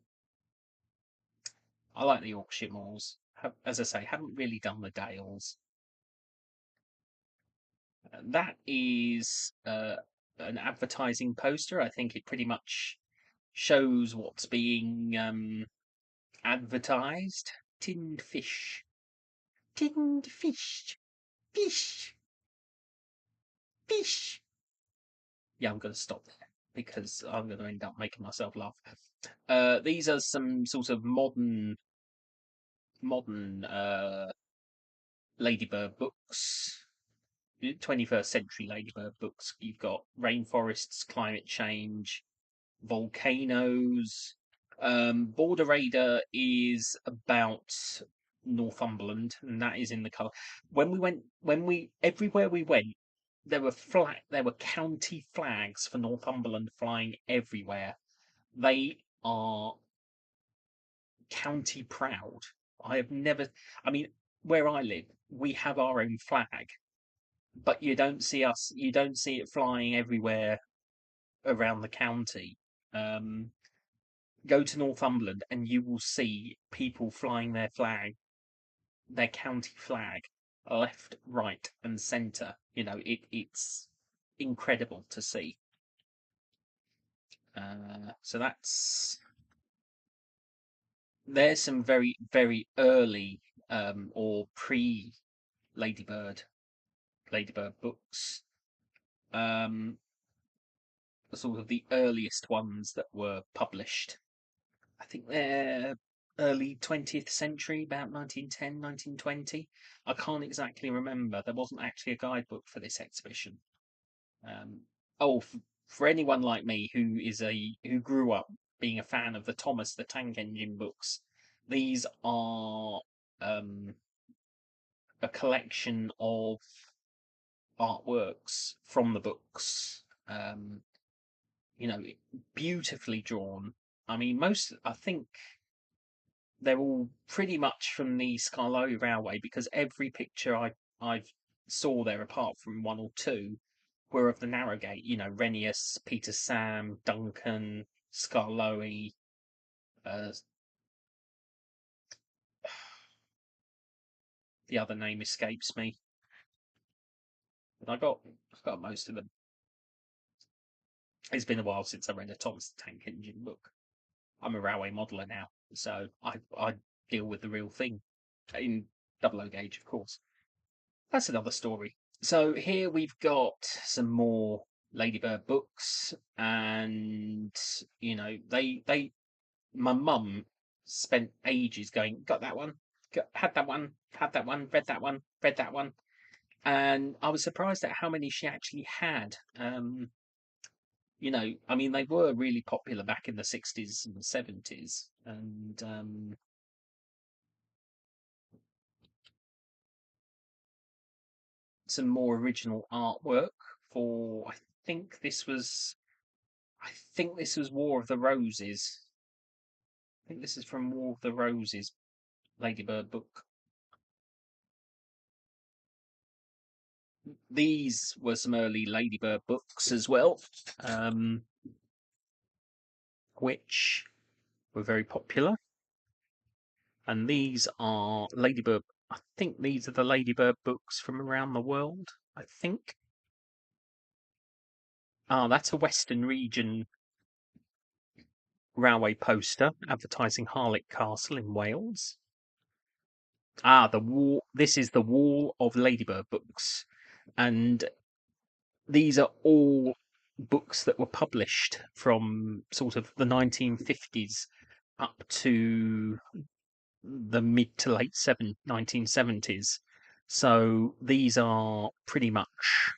I like the Yorkshire Moors. As I say, haven't really done the Dales. That is an advertising poster. I think it pretty much shows what's being advertised. Tinned fish. Tinned fish. Fish. Fish. Yeah, I'm going to stop there because I'm going to end up making myself laugh. These are some sort of modern ladybird books. 21st century ladybird books. You've got rainforests, climate change, volcanoes. Border Raider is about Northumberland, and that is in the colour. Everywhere we went, there were county flags for Northumberland flying everywhere. They are county proud. I have never, I mean, where I live, we have our own flag, but you don't see it flying everywhere around the county. Um, go to Northumberland and you will see people flying their county flag, left, right, and centre. It's incredible to see. So there's some very, very early or pre Ladybird books. Sort of the earliest ones that were published. I think they're early 20th century, about 1910, 1920. I can't exactly remember. There wasn't actually a guidebook for this exhibition. Um, for anyone like me who grew up being a fan of the Thomas the Tank Engine books, these are a collection of artworks from the books. You know, beautifully drawn. I mean, I think they're all pretty much from the Scarlow Railway because every picture I've saw there, apart from one or two, were of the narrow gauge. Rennius, Peter Sam, Duncan, Scarlowy. Uh, the other name escapes me, but I've got most of them. It's been a while since I read a Thomas the Tank Engine book. I'm a railway modeller now, so I deal with the real thing in double O gauge, of course. That's another story. So here we've got some more Ladybird books, and my mum spent ages going, got that one, had that one, had that one, read that one, read that one, and I was surprised at how many she actually had. I mean, they were really popular back in the 60s and 70s, and some more original artwork for. I think this was War of the Roses. I think this is from War of the Roses Ladybird book. These were some early Ladybird books as well, which were very popular. And these are Ladybird. I think these are the Ladybird books from around the world. I think. That's a Western Region railway poster advertising Harlech Castle in Wales. The wall. This is the Wall of Ladybird books, and these are all books that were published from sort of the 1950s up to the mid to late 1970s. So these are pretty much,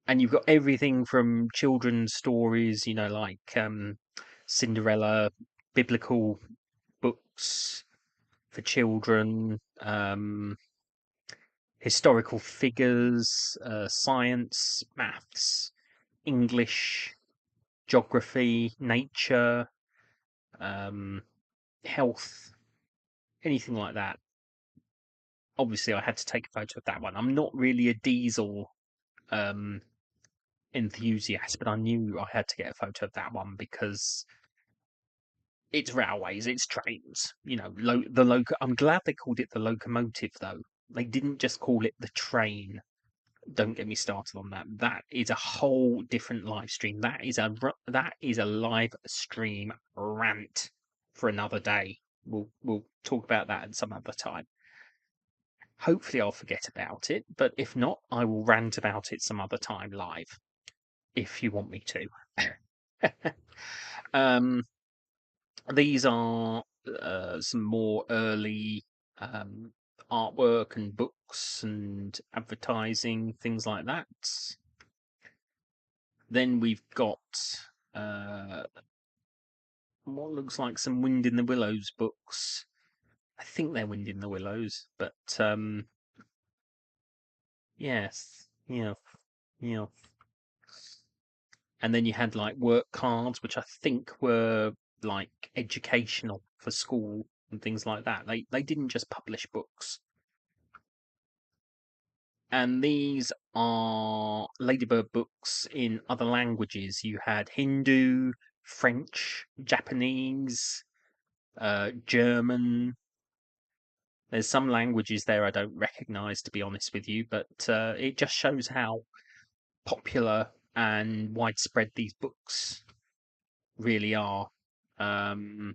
and you've got everything from children's stories, like Cinderella, biblical books for children, historical figures, science, maths, English, geography, nature, health, anything like that. obviously I had to take a photo of that one. I'm not really a diesel um, enthusiast, but I knew I had to get a photo of that one because it's railways, it's trains. You know, I'm glad they called it the locomotive, though. They didn't just call it the train. Don't get me started on that. That is a whole different live stream. That is a live stream rant for another day. We'll talk about that at some other time. Hopefully, I'll forget about it, but if not, I will rant about it some other time live, if you want me to. um, these are some more early um, artwork and books and advertising, things like that. Then we've got uh, what looks like some Wind in the Willows books. I think they're Wind in the Willows, but yes, yeah, yeah. And then you had like work cards, which I think were like educational for school and things like that. They didn't just publish books. And these are Ladybird books in other languages. You had Hindu, French, Japanese, German. There's some languages there I don't recognise, to be honest with you, but it just shows how popular and widespread these books really are. Um,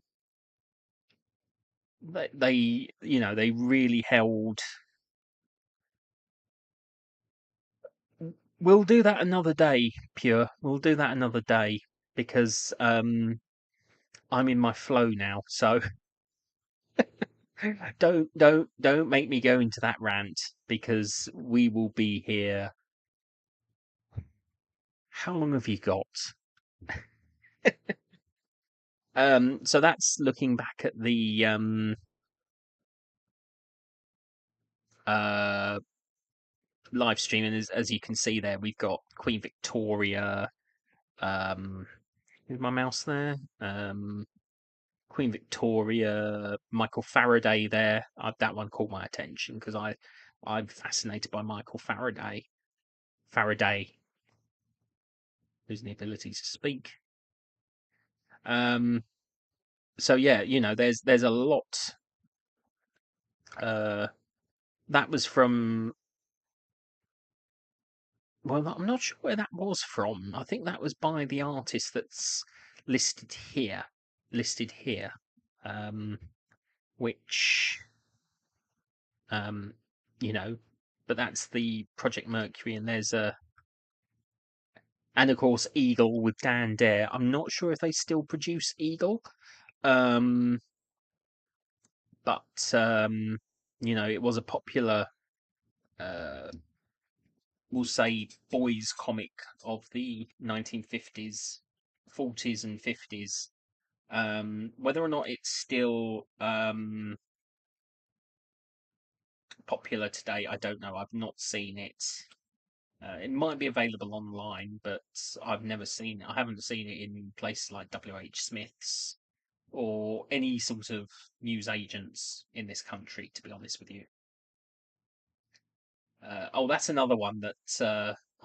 they really held. We'll do that another day, Pure. We'll do that another day because I'm in my flow now. So don't make me go into that rant because we will be here. How long have you got? So that's looking back at the uh live stream, and as you can see there, we've got Queen Victoria. Is my mouse there? Queen Victoria, Michael Faraday there. That one caught my attention because I'm fascinated by Michael Faraday. Faraday, who's the ability to speak. Um, so yeah, there's a lot. Uh, that was from. Well, I'm not sure where that was from. I think that was by the artist that's listed here. Listed here, um, which um, you know, but that's the Project Mercury, and there's a and of course Eagle with Dan Dare. I'm not sure if they still produce Eagle, um, but it was a popular, uh, we'll say, boys' comic of the 1950s, 40s, and 50s. Whether or not it's still popular today, I don't know. I've not seen it. It might be available online, but I've never seen it. I haven't seen it in places like WH Smith's or any sort of news agents in this country, to be honest with you. That's another one that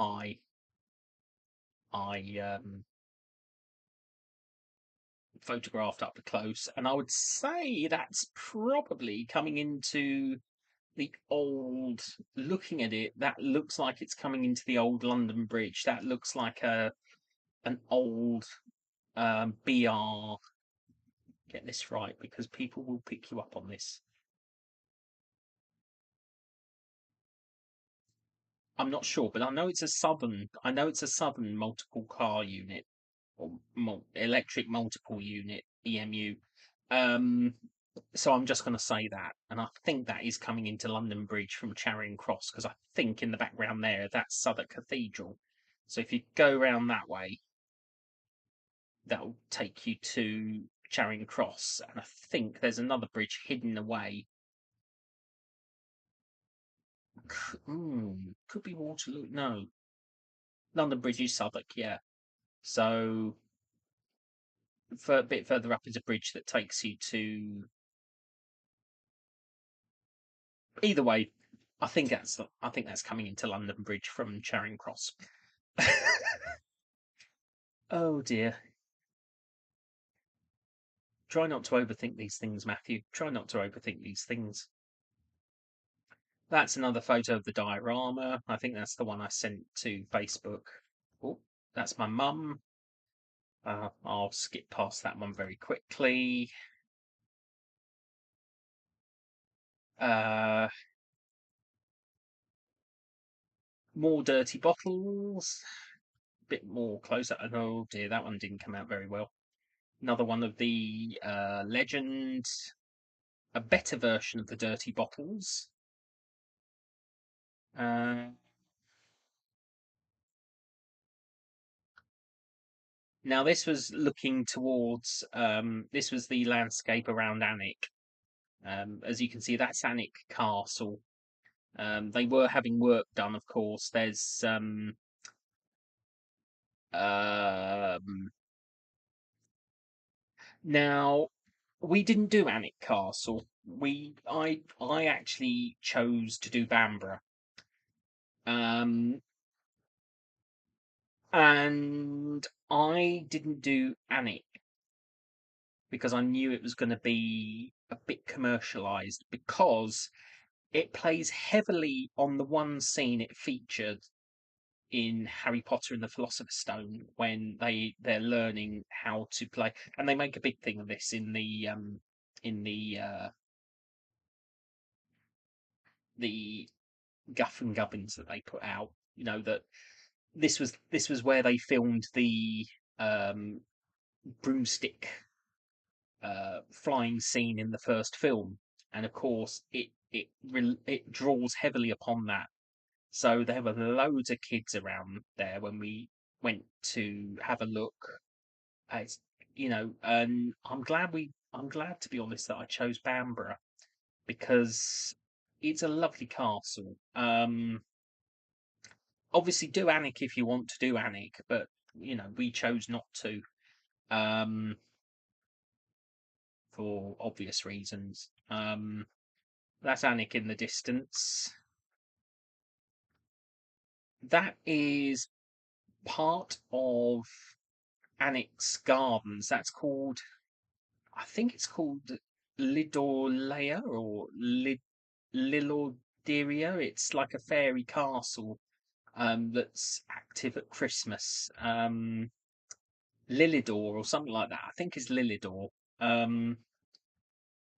I photographed up close, and I would say that's probably coming into the old. Looking at it, that looks like it's coming into the old London Bridge. That looks like an old BR. Get this right because people will pick you up on this. I'm not sure, but I know it's a southern. I know it's a southern multiple car unit or electric multiple unit EMU. Um, so I'm just going to say that, and I think that is coming into London Bridge from Charing Cross because I think in the background there that's Southwark Cathedral. So if you go around that way, that'll take you to Charing Cross, and I think there's another bridge hidden away. Could be Waterloo. No, London Bridge is Southwark. Yeah. So for a bit further up is a bridge that takes you to Either way, I think that's coming into London Bridge from Charing Cross. Oh dear. Try not to overthink these things, Matthew. Try not to overthink these things. That's another photo of the diorama. I think that's the one I sent to Facebook. Oh, that's my mum. I'll skip past that one very quickly. Uh, more dirty bottles. Bit more closer. Oh dear, that one didn't come out very well. Another one of the legend. A better version of the dirty bottles. Uh, Now this was looking towards. This was the landscape around Alnwick. As you can see, that's Alnwick Castle. They were having work done, of course. There's um, now we didn't do Alnwick Castle. I actually chose to do Bamborough. Um, and I didn't do Alnwick because I knew it was going to be a bit commercialized because it plays heavily on the one scene it featured in Harry Potter and the Philosopher's Stone when they're learning how to play, and they make a big thing of this in the Guff and Gubbins that they put out. You know that this was where they filmed the um, broomstick flying scene in the first film, and of course it draws heavily upon that. So there were loads of kids around there when we went to have a look. It's, and I'm glad to be honest that I chose Bamborough because it's a lovely castle. Obviously do Alnwick if you want to do Alnwick, but we chose not to. Um, for obvious reasons. That's Alnwick in the distance. That is part of Alnwick's Gardens. That's called, I think it's called Lidorlea or Lilorderia. It's like a fairy castle that's active at Christmas. Lilidor or something like that. I think it's Lilidor. Um,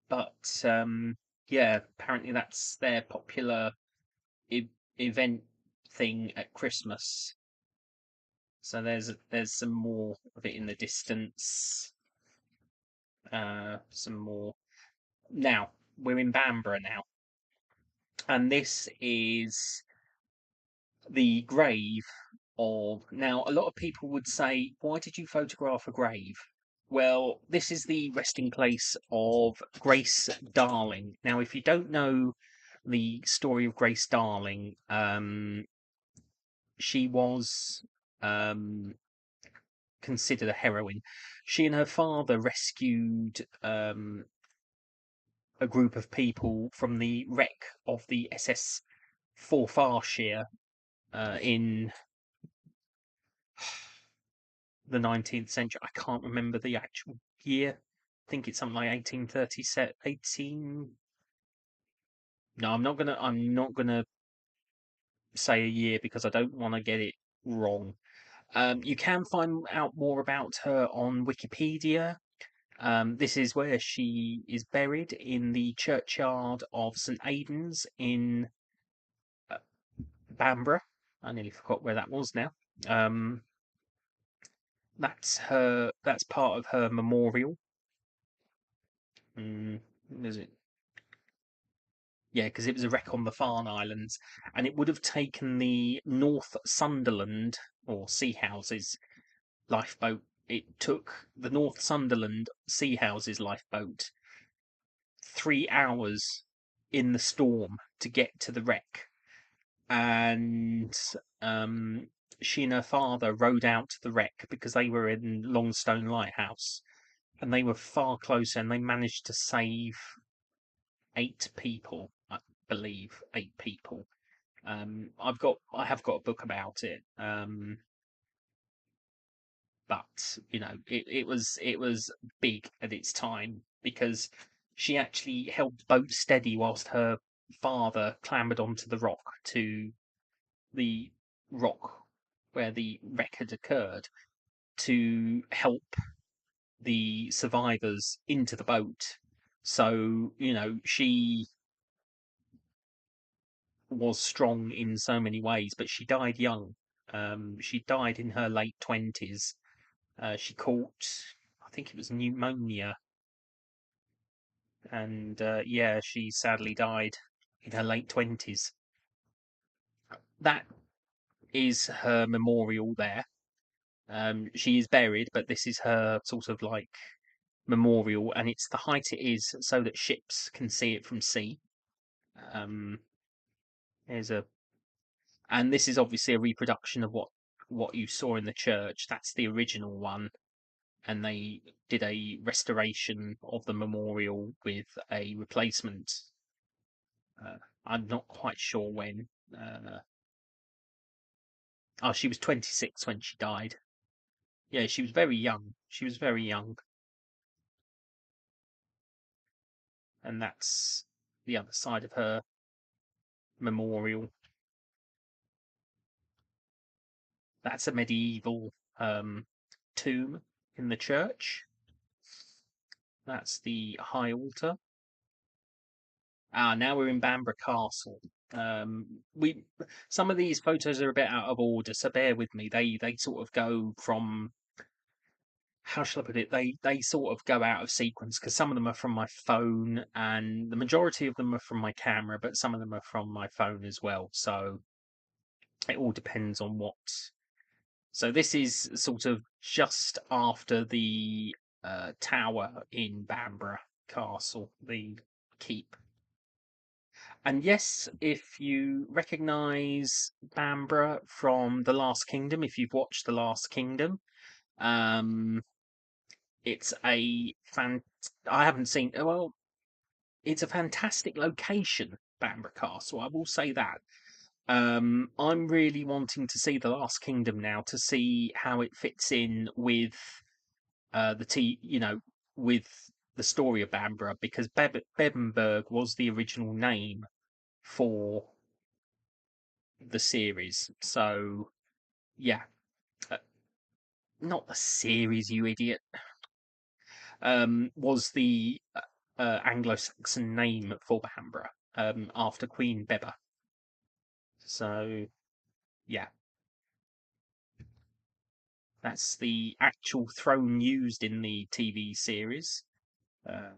but yeah, apparently that's their popular e- event thing at Christmas. So there's some more of it in the distance. Some more. Now we're in Bamborough now, and this is the grave of. Now a lot of people would say, "Why did you photograph a grave?" Well, this is the resting place of Grace Darling. Now, if you don't know the story of Grace Darling, she was um, considered a heroine. She and her father rescued a group of people from the wreck of the SS Forfarshire in the 19th century. I can't remember the actual year. I think it's something like 1837, 18. No, I'm not gonna say a year because I don't want to get it wrong. You can find out more about her on Wikipedia. This is where she is buried in the churchyard of St Aidan's in uh, Bamborough. I nearly forgot where that was now. Um, that's her. That's part of her memorial. Mm, is it? Yeah, because it was a wreck on the Farne Islands, and it would have taken the North Sunderland or Sea Houses lifeboat. It took the North Sunderland Sea Houses lifeboat 3 hours in the storm to get to the wreck, and um, she and her father rowed out to the wreck because they were in Longstone Lighthouse, and they were far closer, and they managed to save 8 people. believe 8 people. I have got a book about it. But it was big at its time because she actually held the boat steady whilst her father clambered onto the rock where the wreck had occurred to help the survivors into the boat. So, she was strong in so many ways, but she died young. She died in her late 20s. She caught, I think it was pneumonia, and yeah, she sadly died in her late 20s. That is her memorial there. She is buried, but this is her sort of like memorial, and it's the height it is so that ships can see it from sea. Um, there's a, and this is obviously a reproduction of what you saw in the church. That's the original one, and they did a restoration of the memorial with a replacement. I'm not quite sure when. Oh, she was 26 when she died. Yeah, she was very young. She was very young, and that's the other side of her memorial. That's a medieval tomb in the church. That's the high altar. Ah, now we're in Bamburgh Castle. We Some of these photos are a bit out of order, so bear with me. They sort of go from, how shall I put it? They sort of go out of sequence because some of them are from my phone, and the majority of them are from my camera, but some of them are from my phone as well. So it all depends on what. So this is sort of just after the tower in Bamburgh Castle, the keep. And yes, if you recognise Bamburgh from The Last Kingdom, if you've watched The Last Kingdom, um, it's a fan. I haven't seen. Well, it's a fantastic location, Bamburgh Castle. I will say that. I'm really wanting to see The Last Kingdom now to see how it fits in with the with the story of Bamburgh, because Bebenberg was the original name for the series. So yeah, uh, not the series, you idiot. Was the Anglo Saxon name for Bamburgh, after Queen Beba. So yeah, that's the actual throne used in the TV series. Uh,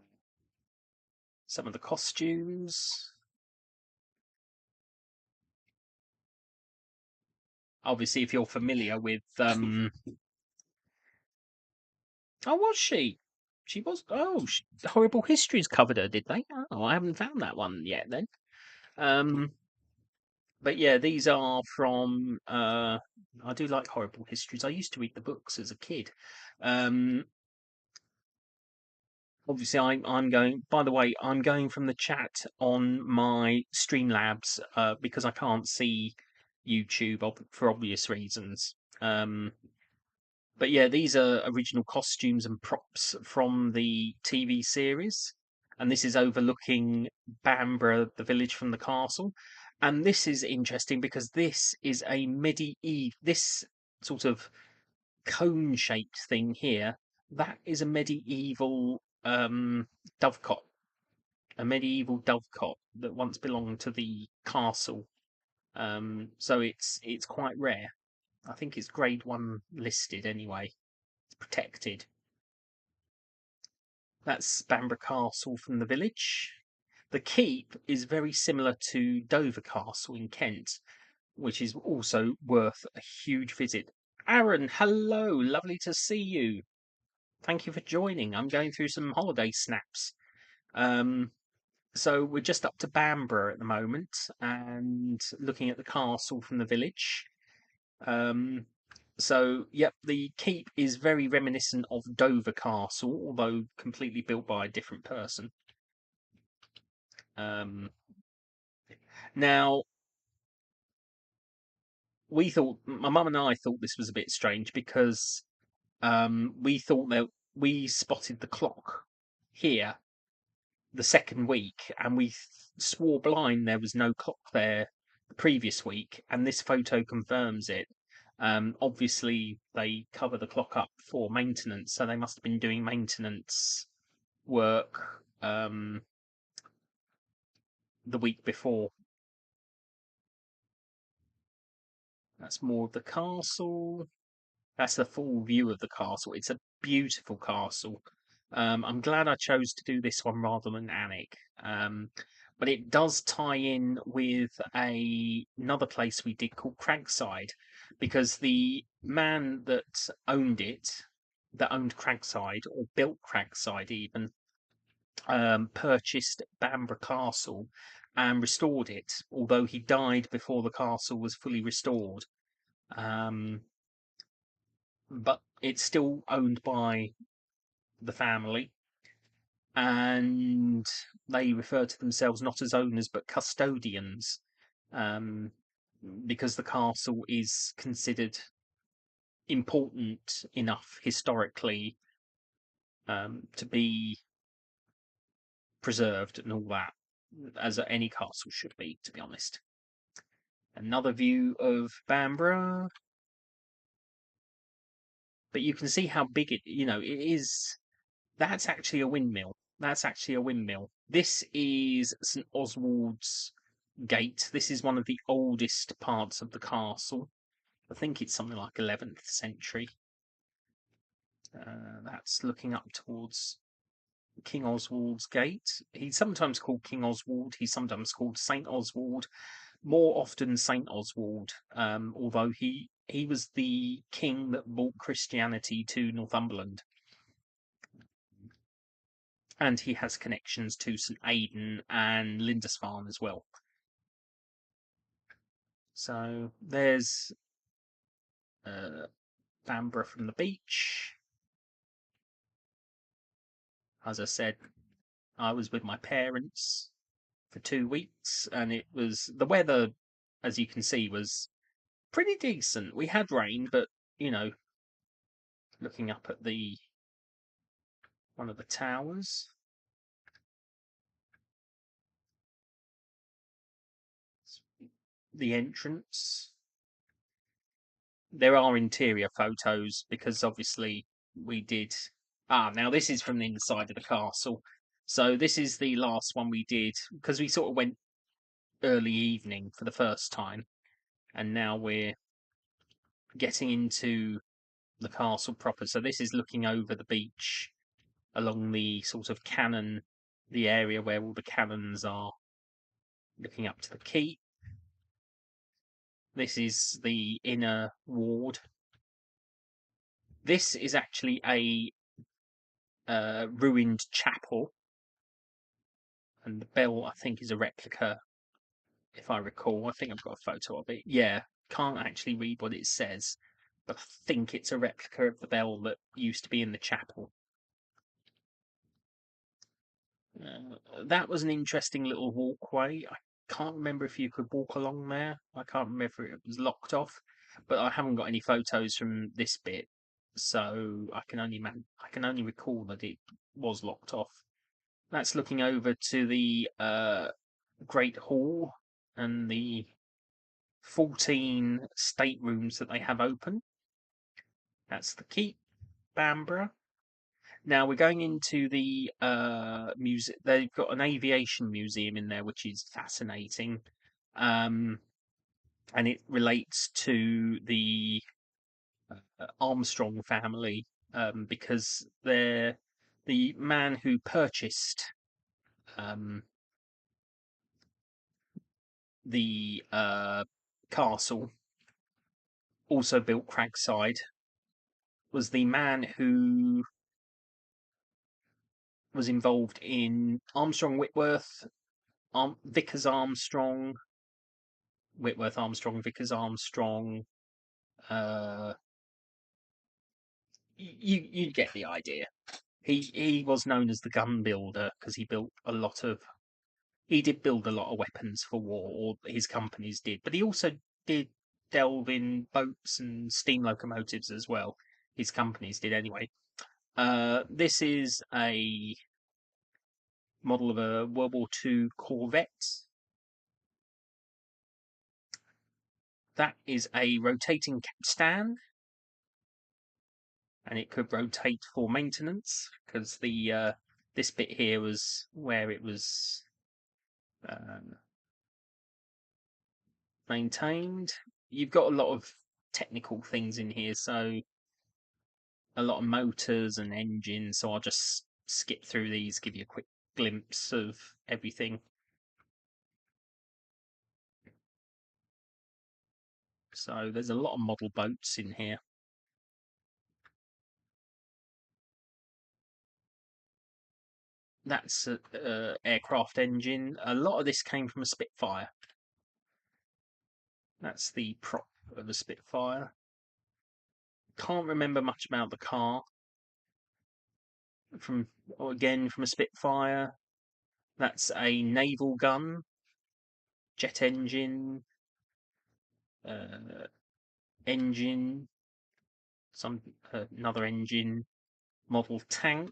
some of the costumes. Obviously, if you're familiar with, oh, was she? She was. Oh, Horrible Histories covered her, did they? Oh, I haven't found that one yet. Then, um, but yeah, these are from. I do like Horrible Histories. I used to read the books as a kid. Um, Obviously, I'm going. By the way, I'm going from the chat on my Streamlabs because I can't see YouTube for obvious reasons. But yeah, these are original costumes and props from the TV series, and this is overlooking Bamburgh, the village from the castle. And this is interesting because this is a medieval. This sort of cone-shaped thing here, that is a medieval dovecot, a medieval dovecot that once belonged to the castle. So it's quite rare. I think it's grade 1 listed anyway. It's protected. That's Bamburgh Castle from the village. The keep is very similar to Dover Castle in Kent, which is also worth a huge visit. Aaron, hello, lovely to see you. Thank you for joining. I'm going through some holiday snaps. Um, so we're just up to Bamburgh at the moment and looking at the castle from the village. So, yep, the keep is very reminiscent of Dover Castle, although completely built by a different person. Um, Now, my mum and I thought this was a bit strange because we thought that we spotted the clock here the second week, and we swore blind there was no clock there the previous week, and this photo confirms it. Obviously, they cover the clock up for maintenance, so they must have been doing maintenance work the week before. That's more of the castle. That's the full view of the castle. It's a beautiful castle. I'm glad I chose to do this one rather than Alnwick. But it does tie in with another place we did called Cragside, because the man that owned it, that owned Cragside, or built Cragside even, purchased Bamborough Castle and restored it, although he died before the castle was fully restored. Um, but it's still owned by the family, and they refer to themselves not as owners but custodians, um, because the castle is considered important enough historically to be preserved and all that, as any castle should be, to be honest. Another view of Bamborough, but you can see how big it is. That's actually a windmill. That's actually a windmill. This is St Oswald's Gate. This is one of the oldest parts of the castle. I think it's something like 11th century. That's looking up towards King Oswald's Gate. He's sometimes called King Oswald. He's sometimes called Saint Oswald. More often Saint Oswald, although he was the king that brought Christianity to Northumberland. And he has connections to St Aidan and Lindisfarne as well. So there's Bamborough from the beach. As I said, I was with my parents for 2 weeks, and it was the weather, as you can see, was pretty decent. We had rain, but looking up at one of the towers, the entrance. There are interior photos because obviously we did. Now this is from the inside of the castle. So this is the last one we did because we sort of went early evening for the first time, and now we're getting into the castle proper. So this is looking over the beach along the sort of cannon, the area where all the cannons are, looking up to the keep. This is the inner ward. This is actually a ruined chapel, and the bell I think is a replica, if I recall. I think I've got a photo of it. Yeah, can't actually read what it says, but I think it's a replica of the bell that used to be in the chapel. That was an interesting little walkway. I can't remember if you could walk along there. I can't remember if it was locked off, but I haven't got any photos from this bit, so I can only recall that it was locked off. That's looking over to the Great Hall and the 14 staterooms that they have open. That's the keep, Bamborough. Now we're going into the museum. They've got an aviation museum in there, which is fascinating, and it relates to the Armstrong family, because they're the man who purchased the castle, also built Cragside, was the man who was involved in Armstrong Whitworth, Vickers Armstrong, Whitworth Armstrong, Vickers Armstrong. You get the idea. He was known as the gun builder because he built a lot of he did build a lot of weapons for war, or his companies did, but he also did delve in boats and steam locomotives as well. His companies did anyway. This is a model of a World War II corvette. That is a rotating capstan, and it could rotate for maintenance because the this bit here was where it was maintained. You've got a lot of technical things in here, so a lot of motors and engines. So I'll just skip through these, give you a quick glimpse of everything. So there's a lot of model boats in here. That's a aircraft engine. A lot of this came from a Spitfire. That's the prop of the Spitfire. Can't remember much about the car. Again from a Spitfire. That's a naval gun, jet engine, uh, engine, another engine, model tank.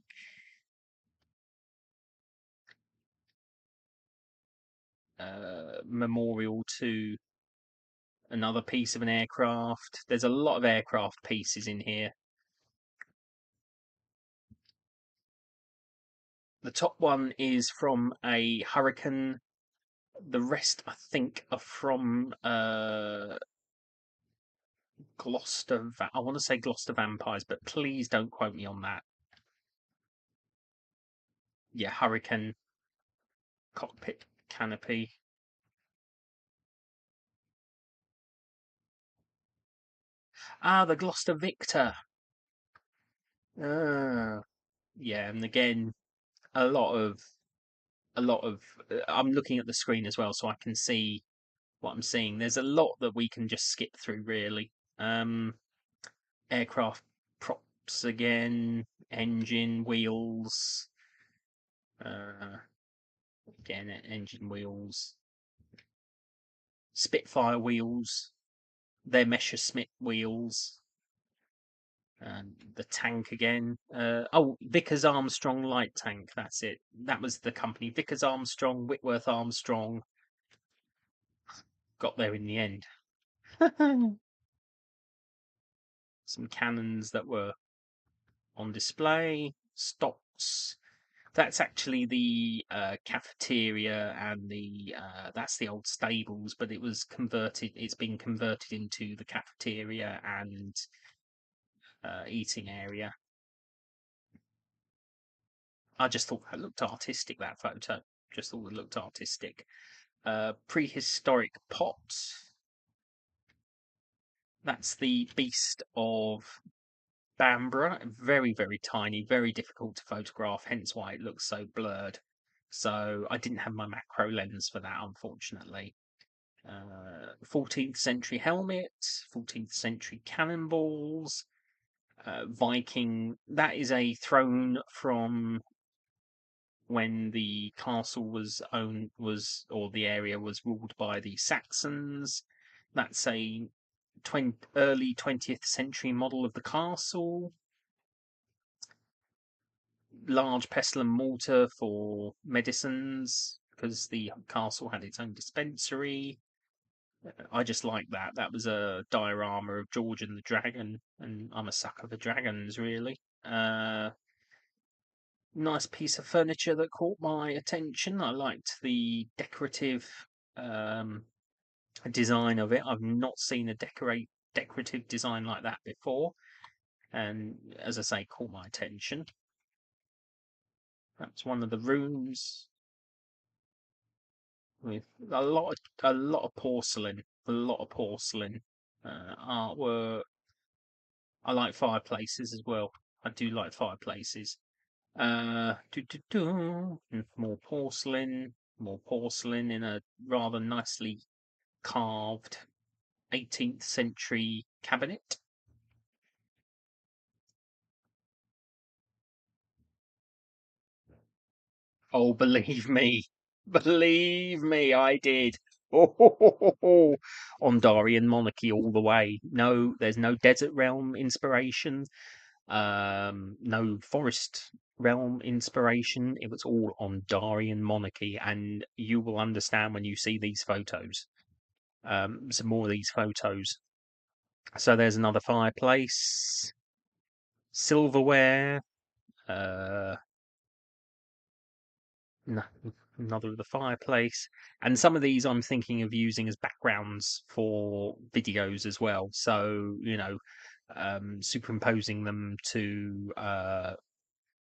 Memorial to another piece of an aircraft. There's a lot of aircraft pieces in here. The top one is from a Hurricane. The rest, I think, are from Gloucester. I want to say Gloucester Vampires, but please don't quote me on that. Yeah, Hurricane cockpit canopy. Ah, the Gloucester Victor. Ah, yeah, and again, a lot of I'm looking at the screen as well, so I can see what I'm seeing. There's a lot that we can just skip through, really. Aircraft props again, engine wheels. Again, engine wheels, Spitfire wheels. They're Messerschmitt wheels. The tank again. Oh, Vickers Armstrong light tank. That's it. That was the company. Vickers Armstrong, Whitworth Armstrong. Got there in the end. Some cannons that were on display. Stocks. That's actually the cafeteria, and that's the old stables, but it was converted. It's been converted into the cafeteria and eating area. I just thought that looked artistic, that photo. Just thought it looked artistic. Prehistoric pot. That's the beast of Bamborough. Very, very tiny, very difficult to photograph, hence why it looks so blurred. So I didn't have my macro lens for that, unfortunately. 14th century helmet, 14th century cannonballs, Viking. That is a throne from when the castle or the area was ruled by the Saxons. That's a early 20th century model of the castle. Large pestle and mortar for medicines because the castle had its own dispensary. I just like that. That was a diorama of George and the Dragon, and I'm a sucker for dragons, really. Nice piece of furniture that caught my attention. I liked the decorative design of it. I've not seen a decorative design like that before, and as I say, caught my attention. That's one of the rooms with a lot of porcelain, artwork. I like fireplaces as well. I do like fireplaces. More porcelain in a rather nicely carved 18th century cabinet. Oh, believe me, Believe me, I did. Oh, ho, ho, ho, ho. Ondarian monarchy all the way. No, there's no desert realm inspiration. No forest realm inspiration. It was all Ondarian monarchy, and you will understand when you see these photos. Some more of these photos. So there's another fireplace, silverware. Uh, no, another of the fireplace, and some of these I'm thinking of using as backgrounds for videos as well. So superimposing them to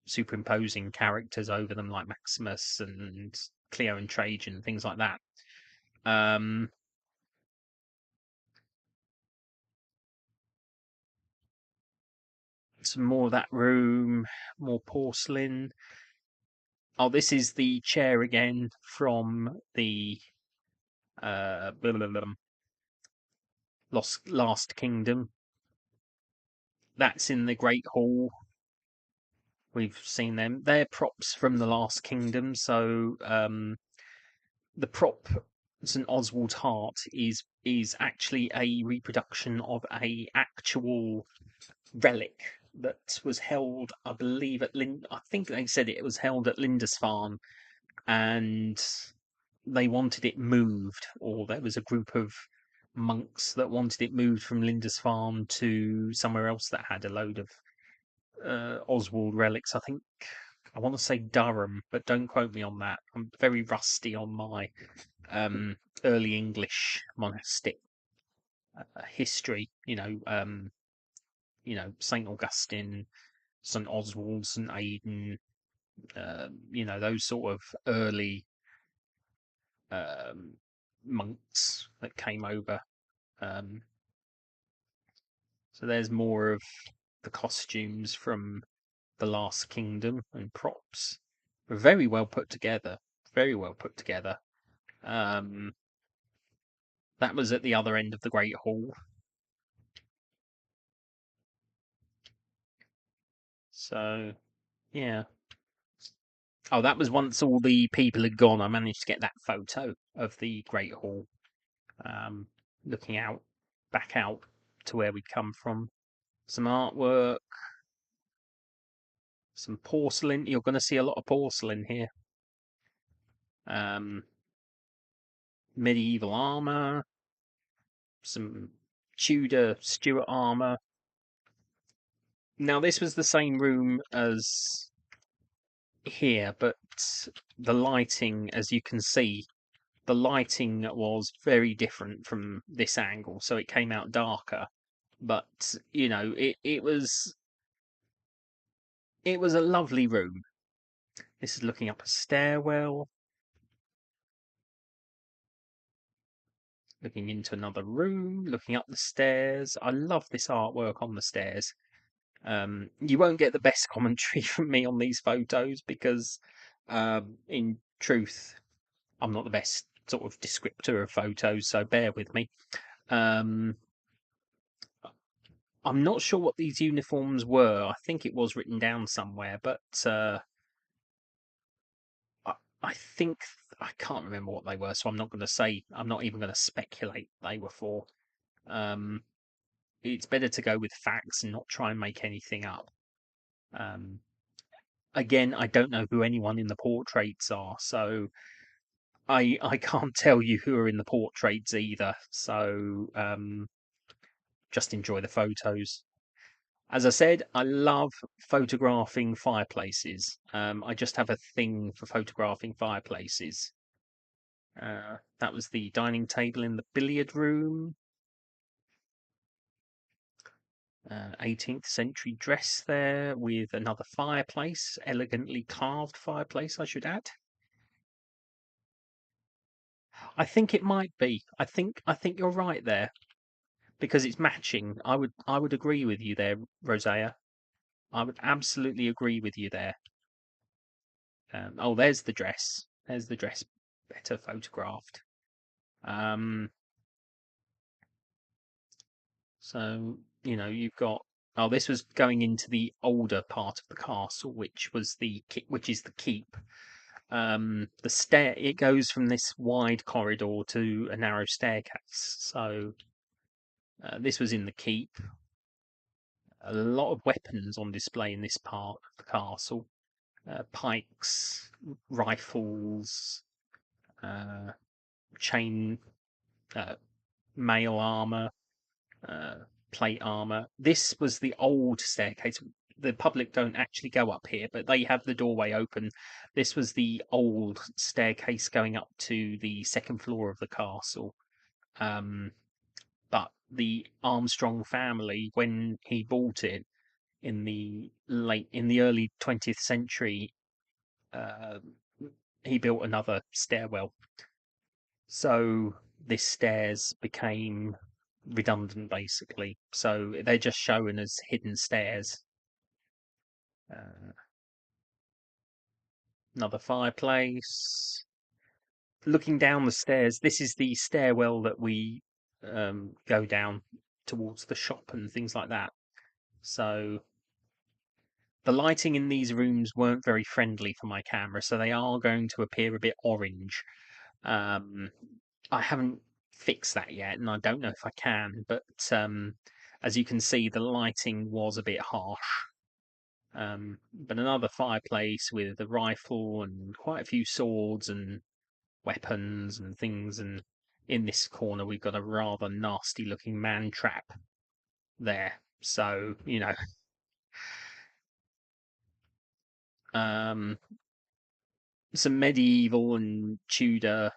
superimposing characters over them like Maximus and Cleo and Trajan, things like that. Um, some more of that room, more porcelain. Oh, this is the chair again from the blah, blah, blah, Last Kingdom. That's in the Great Hall. We've seen them. They're props from the Last Kingdom. So the prop St Oswald's Heart is actually a reproduction of a actual relic that was held, I believe, I think they said it was held at Lindisfarne, and they wanted it moved, or there was a group of monks that wanted it moved from Lindisfarne to somewhere else that had a load of Oswald relics. I want to say Durham, but don't quote me on that. I'm very rusty on my early English monastic history. Saint Augustine, St Oswald, St Aidan. Those sort of early monks that came over. Um, so there's more of the costumes from the Last Kingdom and props. Very well put together. Very well put together. Um, that was at the other end of the Great Hall. So, yeah. Oh, that was once all the people had gone. I managed to get that photo of the Great Hall, looking back out to where we'd come from. Some artwork, some porcelain. You're going to see a lot of porcelain here. Medieval armor, some Tudor Stuart armor. Now, this was the same room as here, but the lighting, as you can see, the lighting was very different from this angle, so it came out darker. But it was a lovely room. This is looking up a stairwell, looking into another room, looking up the stairs. I love this artwork on the stairs. You won't get the best commentary from me on these photos because, in truth, I'm not the best sort of descriptor of photos, so bear with me. I'm not sure what these uniforms were. I think it was written down somewhere, but I think I can't remember what they were, so I'm not going to say. I'm not even going to speculate they were for. It's better to go with facts and not try and make anything up. Again, I don't know who anyone in the portraits are, so I can't tell you who are in the portraits either. So just enjoy the photos. As I said, I love photographing fireplaces. I just have a thing for photographing fireplaces. That was the dining table in the billiard room. 18th century dress there with another fireplace, elegantly carved fireplace, I should add. I think it might be. I think you're right there because it's matching. I would agree with you there, Rosea. I would absolutely agree with you there. Oh, there's the dress. There's the dress better photographed. So you've got. Oh, this was going into the older part of the castle, which is the keep. It goes from this wide corridor to a narrow staircase. So this was in the keep. A lot of weapons on display in this part of the castle. Pikes, rifles, chain, mail armor, plate armor. This was the old staircase. The public don't actually go up here, but they have the doorway open. This was the old staircase going up to the second floor of the castle. But the Armstrong family, when he bought it in the early 20th century, uh, he built another stairwell. So this stairs became redundant, basically. So they're just shown as hidden stairs. Another fireplace. Looking down the stairs, this is the stairwell that we go down towards the shop and things like that. So the lighting in these rooms weren't very friendly for my camera, so they are going to appear a bit orange. I haven't fixed that yet, and I don't know if I can, but as you can see, the lighting was a bit harsh. But another fireplace with a rifle and quite a few swords and weapons and things. And in this corner, we've got a rather nasty looking man trap there. So, um, some medieval and Tudor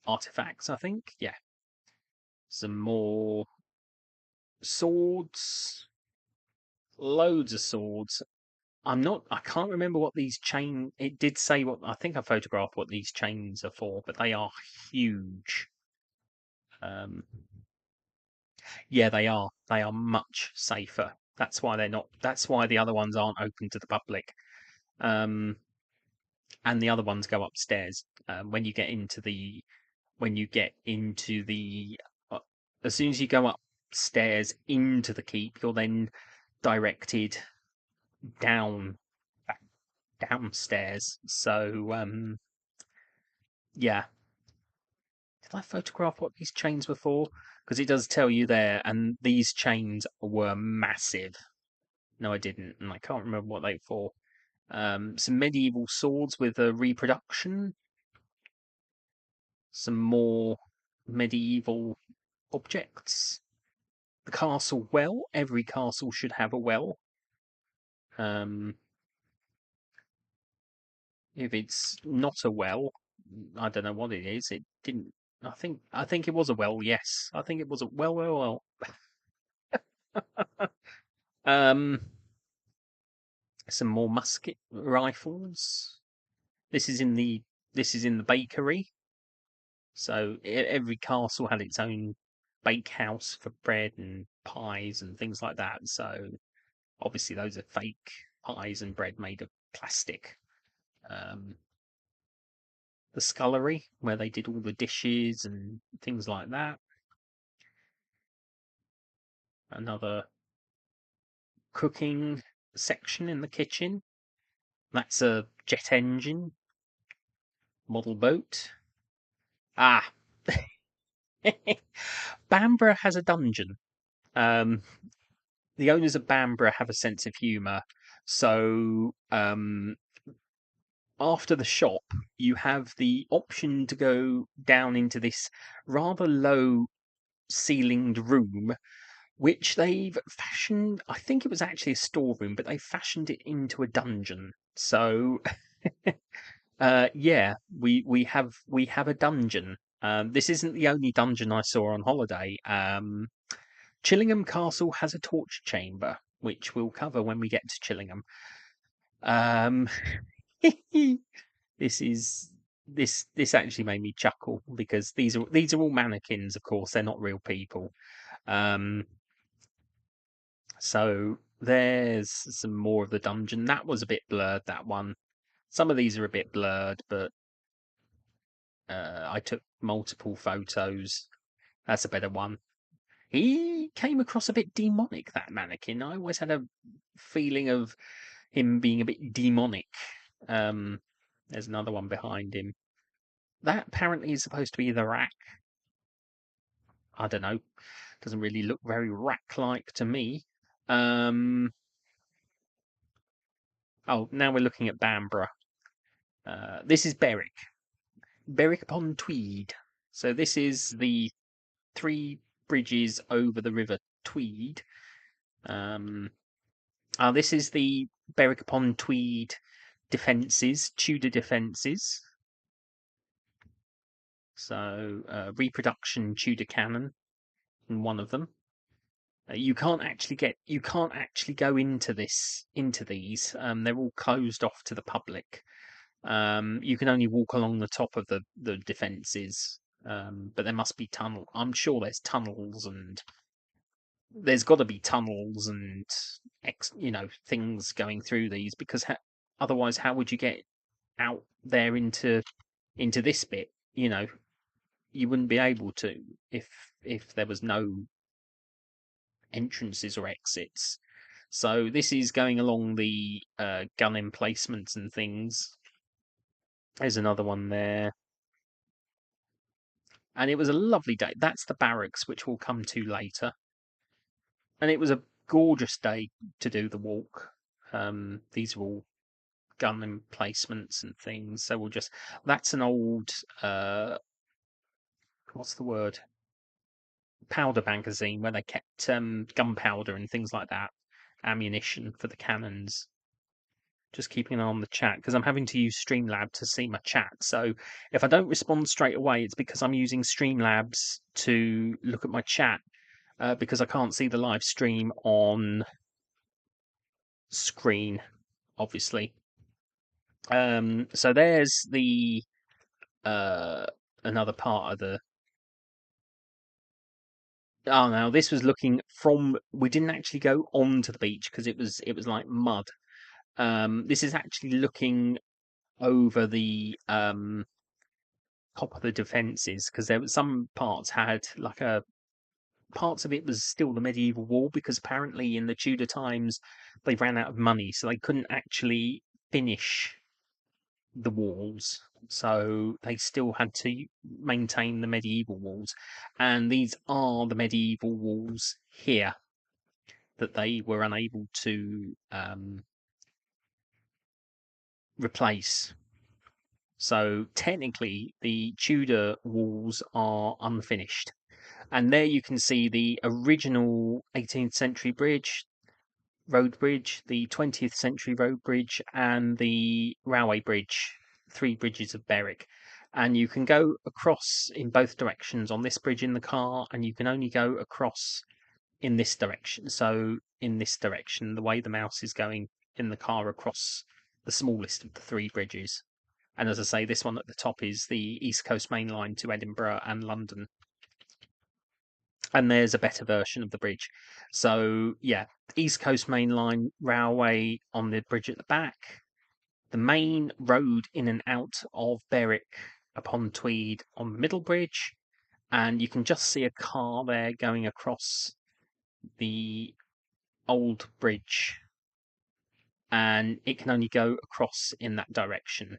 artifacts, I think. Yeah. Some more swords, loads of swords. I can't remember what it did say I think I photographed what these chains are for, but they are huge. Yeah, they are. They are much safer. That's why that's why the other ones aren't open to the public. And the other ones go upstairs. When you get into the, uh, as soon as you go upstairs into the keep, you're then directed down downstairs. So yeah. Did I photograph what these chains were for? Because it does tell you there, and these chains were massive. No, I didn't, and I can't remember what they were for. Some medieval swords with a reproduction. Some more medieval objects. The castle well. Every castle should have a well. If it's not a well, I don't know what it is. It didn't. I think it was a well. Yes, I think it was a well. Um, some more musket rifles. This is in the bakery. So every castle had its own bakehouse for bread and pies and things like that. So obviously those are fake pies and bread made of plastic. The scullery where they did all the dishes and things like that. Another cooking section in the kitchen. That's a jet engine model boat. Ah, Bamborough has a dungeon. The owners of Bamborough have a sense of humour. So after the shop, you have the option to go down into this rather low ceilinged room, which they've fashioned. I think it was actually a storeroom, but they fashioned it into a dungeon. So, yeah, we have a dungeon. This isn't the only dungeon I saw on holiday. Chillingham Castle has a torture chamber, which we'll cover when we get to Chillingham. Um, this actually made me chuckle because these are all mannequins, of course, they're not real people. So there's some more of the dungeon. That was a bit blurred, that one. Some of these are a bit blurred, but I took multiple photos. That's a better one. came across a bit demonic, that mannequin. I always had a feeling of him being a bit demonic. There's another one behind him. That apparently is supposed to be the rack. I don't know. Doesn't really look very rack-like to me. Oh, now we're looking at Bamborough. This is Berwick. Berwick upon Tweed. So this is the 3 bridges over the River Tweed. This is the Berwick upon Tweed defences, Tudor defences. So reproduction Tudor cannon in one of them. You can't actually go into these. They're all closed off to the public. You can only walk along the top of the defences, but there must be tunnel. I'm sure there's tunnels, and there's got to be tunnels and things going through these, because otherwise, how would you get out there into this bit? You wouldn't be able to if there was no entrances or exits. So this is going along the gun emplacements and things. There's another one there. And it was a lovely day. That's the barracks, which we'll come to later. And it was a gorgeous day to do the walk. These are all gun emplacements and things. So that's an old, what's the word? Powder magazine, where they kept gunpowder and things like that, ammunition for the cannons. Just keeping an eye on the chat, because I'm having to use Streamlab to see my chat. So if I don't respond straight away, it's because I'm using Streamlabs to look at my chat, because I can't see the live stream on screen, obviously. So there's the another part of the. Oh, now this was looking from. We didn't actually go onto the beach because it was like mud. This is actually looking over the top of the defences, because there were some parts had parts of it was still the medieval wall, because apparently in the Tudor times they ran out of money, so they couldn't actually finish the walls, so they still had to maintain the medieval walls, and these are the medieval walls here that they were unable to replace. So technically the Tudor walls are unfinished, and there you can see the original 18th century road bridge, the 20th century road bridge, and the railway bridge, 3 bridges of Berwick. And you can go across in both directions on this bridge in the car, and you can only go across in this direction. So in this direction, the way the mouse is going in the car across the smallest of the 3 bridges. And as I say, this one at the top is the East Coast Main Line to Edinburgh and London. And there's a better version of the bridge. So yeah, East Coast Main Line railway on the bridge at the back, the main road in and out of Berwick upon Tweed on the middle bridge, and you can just see a car there going across the old bridge, and it can only go across in that direction.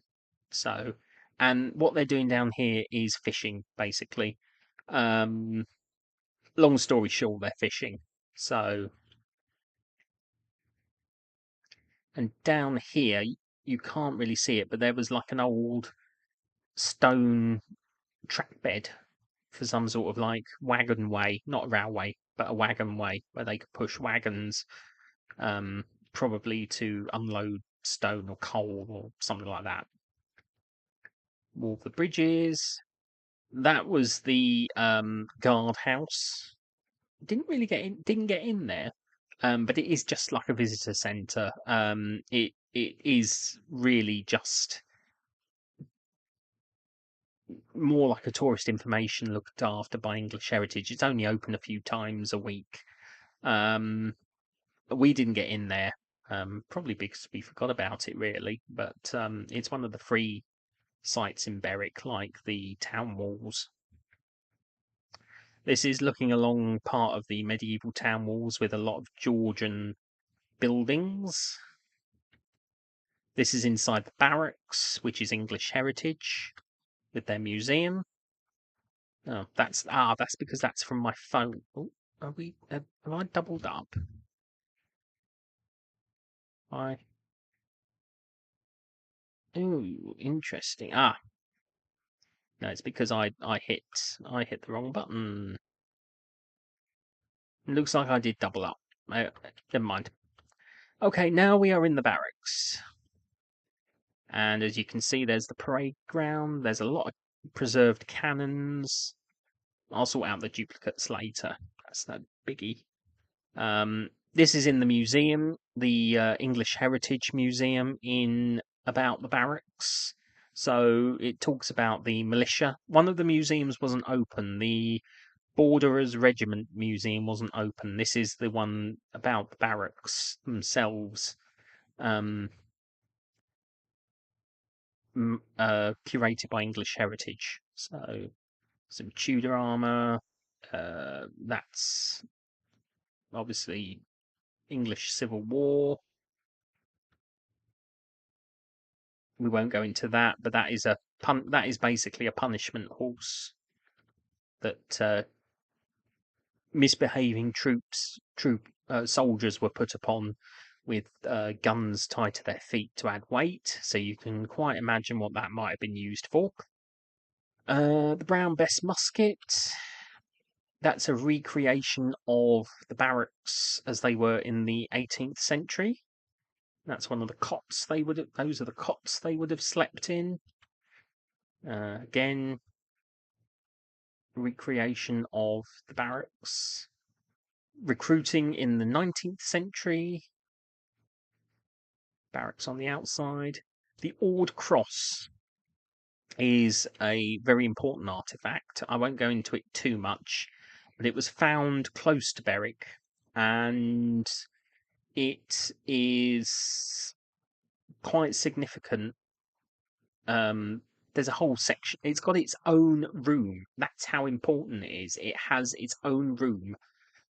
So, and what they're doing down here is fishing, basically. Long story short, they're fishing. So, and down here, you can't really see it, but there was like an old stone track bed for some sort of like wagon way, not a railway, but a wagon way where they could push wagons, probably to unload stone or coal or something like that. Wall of the bridges. That was the guardhouse. Didn't get in there, but it is just like a visitor centre. It is really just more like a tourist information looked after by English Heritage. It's only open a few times a week. We didn't get in there, probably because we forgot about it, really. But it's one of the free sites in Berwick, like the town walls. This is looking along part of the medieval town walls with a lot of Georgian buildings. This is inside the barracks, which is English heritage, with their museum. Oh, that's because that's from my phone. Oh, have I doubled up? Ooh, interesting. No, it's because I hit the wrong button. It looks like I did double up. Never mind. Okay, now we are in the barracks. And as you can see, there's the parade ground. There's a lot of preserved cannons. I'll sort out the duplicates later. That's no biggie. This is in the museum, the English Heritage Museum in about the barracks. So it talks about the militia. One of the museums wasn't open. The Borderers Regiment Museum wasn't open. This is the one about the barracks themselves. Curated by English Heritage. So some Tudor armour. That's obviously English Civil War. We won't go into that, but that is basically a punishment horse that misbehaving soldiers were put upon with guns tied to their feet to add weight. So you can quite imagine what that might have been used for. The Brown Bess musket. That's a recreation of the barracks as they were in the 18th century. That's one of the cots those are the cots they would have slept in. Again, recreation of the barracks. Recruiting in the 19th century. Barracks on the outside. The Ord Cross is a very important artifact. I won't go into it too much, but it was found close to Berwick, and it is quite significant. There's a whole section. It's got its own room. That's how important it is. It has its own room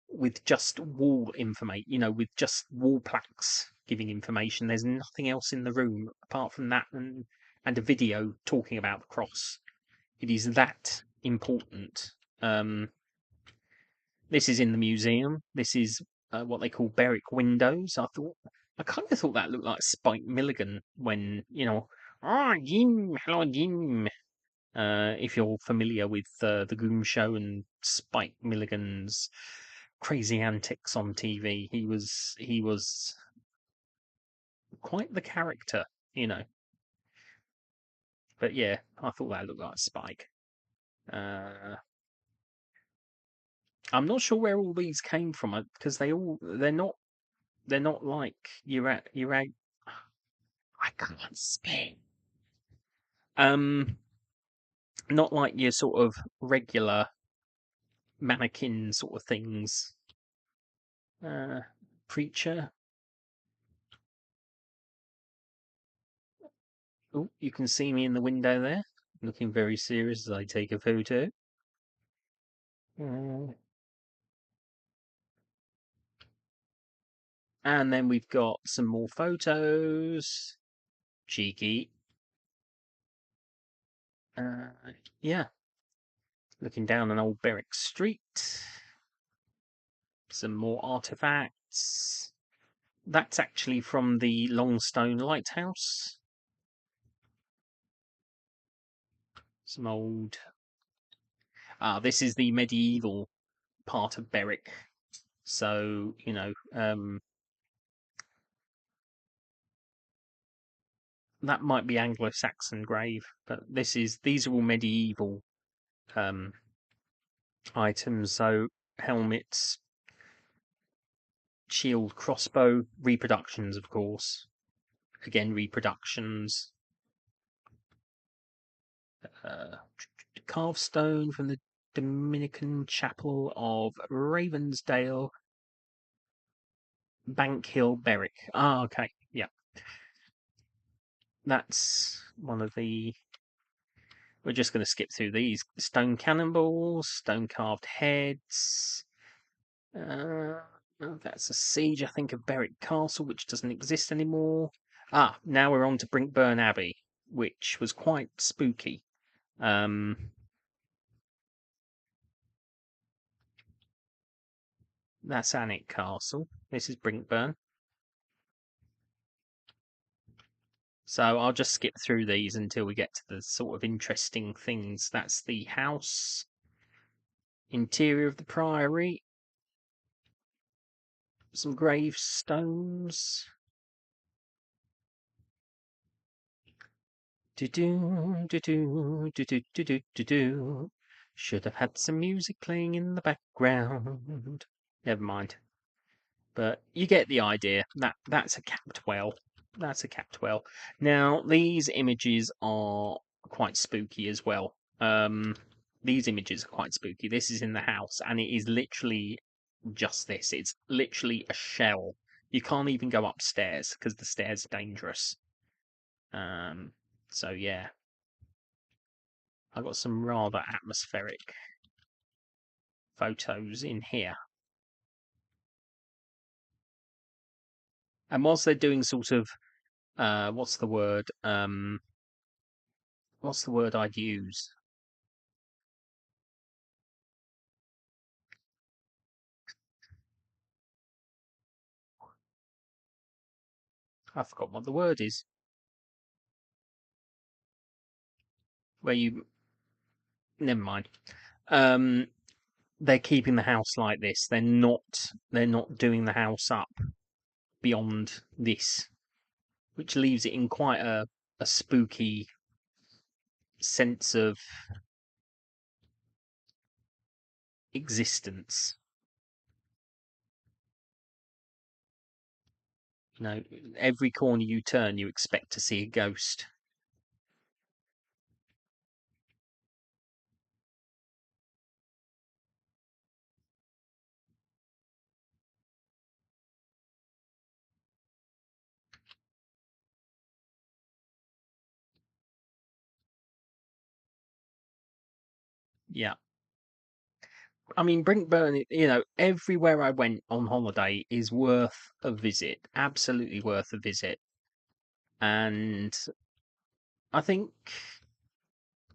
with just wall information, with just wall plaques giving information. There's nothing else in the room apart from that and a video talking about the cross. It is that important. This is in the museum. This is what they call Berwick windows. I kind of thought that looked like Spike Milligan when, Jim, hello, Jim. If you're familiar with the Goom Show and Spike Milligan's crazy antics on TV, he was quite the character, But yeah, I thought that looked like Spike. I'm not sure where all these came from because they're not like you're at. I can't speak. Not like your sort of regular mannequin sort of things. Preacher. Oh, you can see me in the window there, looking very serious as I take a photo. And then we've got some more photos. Cheeky. Yeah. Looking down an old Berwick street. Some more artifacts. That's actually from the Longstone Lighthouse. Some old. This is the medieval part of Berwick. So, that might be Anglo Saxon grave, but these are all medieval items. So, helmets, shield, crossbow, reproductions, of course. Again, reproductions. Carved stone from the Dominican Chapel of Ravensdale, Bank Hill, Berwick. Okay, yeah. That's one of the We're just going to skip through these. Stone cannonballs, stone carved heads. That's a siege, I think, of Berwick Castle, which doesn't exist anymore. Now we're on to Brinkburn Abbey, which was quite spooky. That's Alnwick Castle. This is Brinkburn. So I'll just skip through these until we get to the sort of interesting things. That's the house. Interior of the priory. Some gravestones. Do. Should have had some music playing in the background. Never mind. But you get the idea. That's a capped well. That's a capped well. Now, these images are quite spooky as well. These images are quite spooky. This is in the house, and it is literally just this. It's literally a shell. You can't even go upstairs because the stairs are dangerous. So yeah, I got some rather atmospheric photos in here. And whilst they're doing sort of, what's the word? What's the word I'd use? I forgot what the word is. Where you, never mind. They're keeping the house like this. They're not doing the house up beyond this, which leaves it in quite a spooky sense of existence. You know, every corner you turn, you expect to see a ghost. Yeah. I mean, Brinkburn, you know, everywhere I went on holiday is worth a visit. Absolutely worth a visit. And I think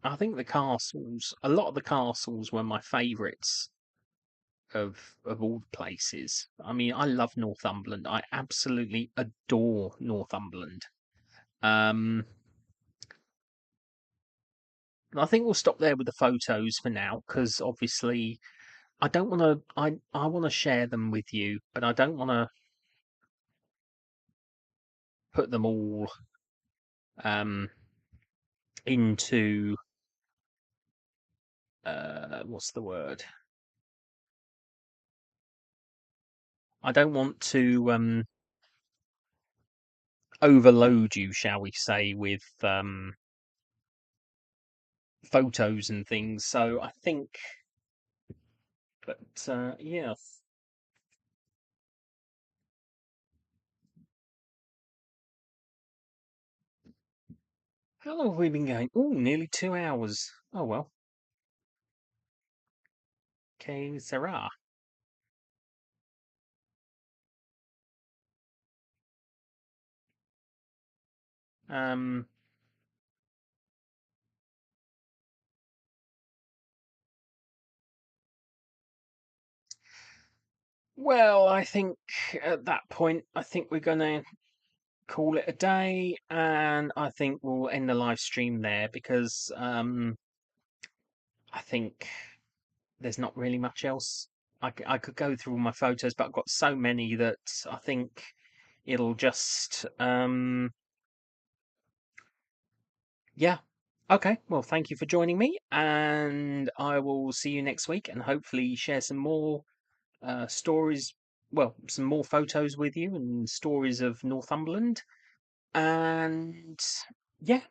the castles, a lot of the castles were my favourites of all the places. I mean, I love Northumberland. I absolutely adore Northumberland. I think we'll stop there with the photos for now because obviously I don't want to. I want to share them with you, but I don't want to put them all um, into what's the word? I don't want to overload you, shall we say, with photos and things. So I think, but yeah. How long have we been going? Oh, nearly 2 hours. Oh well. Okay, Sarah. Um, well, I think at that point, I think we're gonna call it a day, and I think we'll end the live stream there because I think there's not really much else. I could go through all my photos, but I've got so many that I think it'll just yeah. Okay, well, thank you for joining me, and I will see you next week, and hopefully share some more stories. Well, some more photos with you and stories of Northumberland, and yeah,